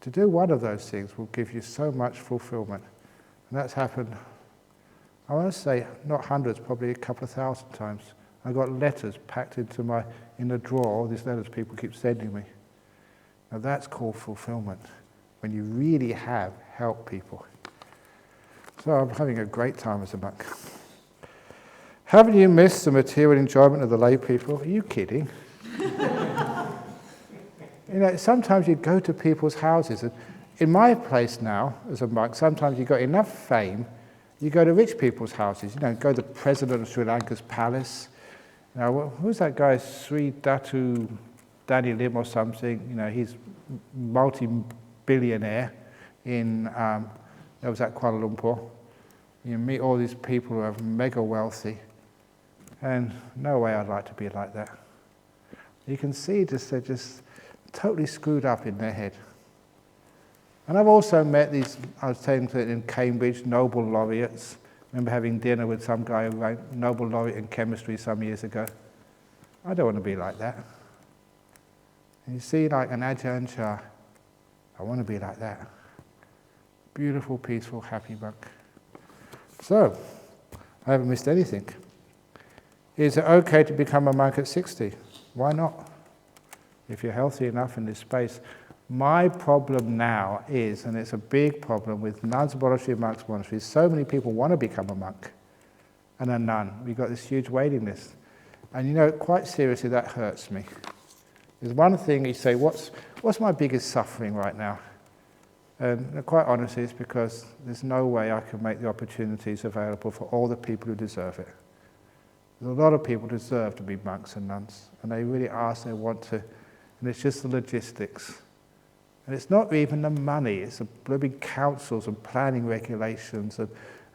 To do one of those things will give you so much fulfillment. And that's happened, I want to say, not hundreds, probably a couple of thousand times. I got letters packed in the drawer, all these letters people keep sending me. Now that's called fulfillment, when you really have helped people. So I'm having a great time as a monk. Haven't you missed the material enjoyment of the lay people? Are you kidding? Sometimes you go to people's houses. And in my place now, as a monk, sometimes you've got enough fame, you go to rich people's houses. Go to the president of Sri Lanka's palace. Who's that guy, Sri Datu Danny Lim or something? He's multi-billionaire in, that was at Kuala Lumpur. You meet all these people who are mega wealthy. And no way I'd like to be like that. You can see they're just totally screwed up in their head. And I've also met these, I was saying in Cambridge, Nobel laureates. I remember having dinner with some guy who was Nobel laureate in chemistry some years ago. I don't want to be like that. And you see, like an Ajahn Chah, I want to be like that. Beautiful, peaceful, happy monk. So, I haven't missed anything. Is it okay to become a monk at 60? Why not? If you're healthy enough in this space. My problem now is, and it's a big problem with nuns monastery, monks monasteries, so many people want to become a monk and a nun. We've got this huge waiting list. And quite seriously, that hurts me. There's one thing you say, what's my biggest suffering right now? And quite honestly, it's because there's no way I can make the opportunities available for all the people who deserve it. There's a lot of people who deserve to be monks and nuns, and they really ask, they want to, and it's just the logistics. And it's not even the money, it's the bloody councils and planning regulations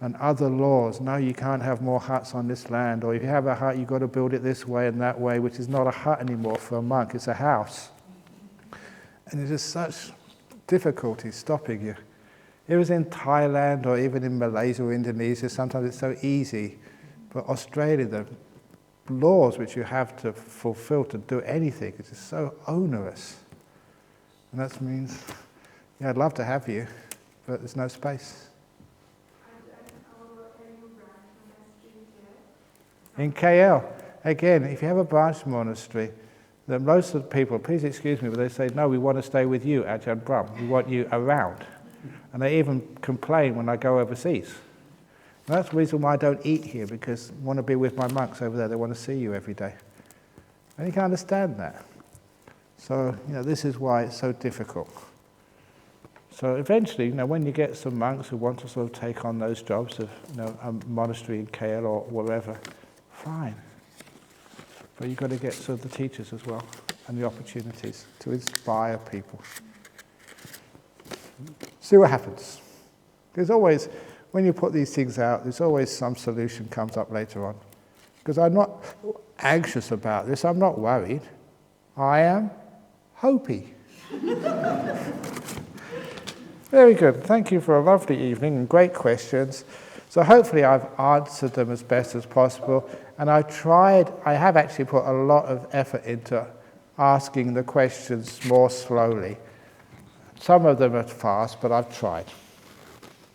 and other laws. No, you can't have more huts on this land, or if you have a hut, you've got to build it this way and that way, which is not a hut anymore for a monk, it's a house. And there's just such difficulty stopping you. It was in Thailand or even in Malaysia or Indonesia, sometimes it's so easy. But Australia, the laws which you have to fulfill to do anything, is just so onerous. And that means, yeah, I'd love to have you, but there's no space. In KL, again, if you have a branch monastery, then most of the people, please excuse me, but they say, no, we want to stay with you, Ajahn Brahm. We want you around. And they even complain when I go overseas. And that's the reason why I don't eat here, because I want to be with my monks over there. They want to see you every day. And you can understand that. So, this is why it's so difficult. So eventually, when you get some monks who want to sort of take on those jobs of, a monastery in KL or wherever, fine. But you've got to get sort of the teachers as well, and the opportunities to inspire people. See what happens. There's always, when you put these things out, there's always some solution comes up later on. Because I'm not anxious about this, I'm not worried. I am hopey. Very good. Thank you for a lovely evening and great questions. So hopefully I've answered them as best as possible. And I have actually put a lot of effort into asking the questions more slowly. Some of them are fast, but I've tried.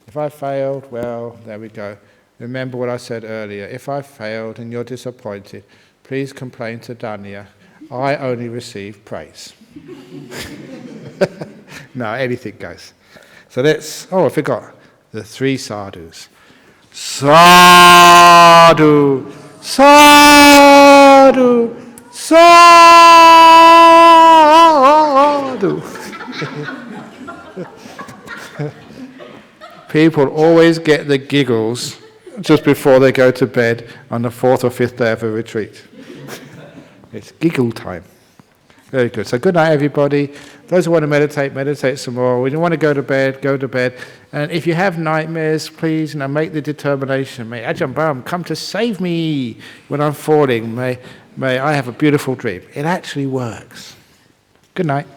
If I failed, well, there we go. Remember what I said earlier. If I failed and you're disappointed, please complain to Danya. I only receive praise. No, anything goes. So I forgot the 3 sadhus. Sadhu, sadhu, sadhu. People always get the giggles just before they go to bed on the 4th or 5th day of a retreat. It's giggle time. Very good. So good night, everybody. Those who want to meditate some more. When you want to go to bed, go to bed. And if you have nightmares, please make the determination. May Ajahn Brahm come to save me when I'm falling. May I have a beautiful dream. It actually works. Good night.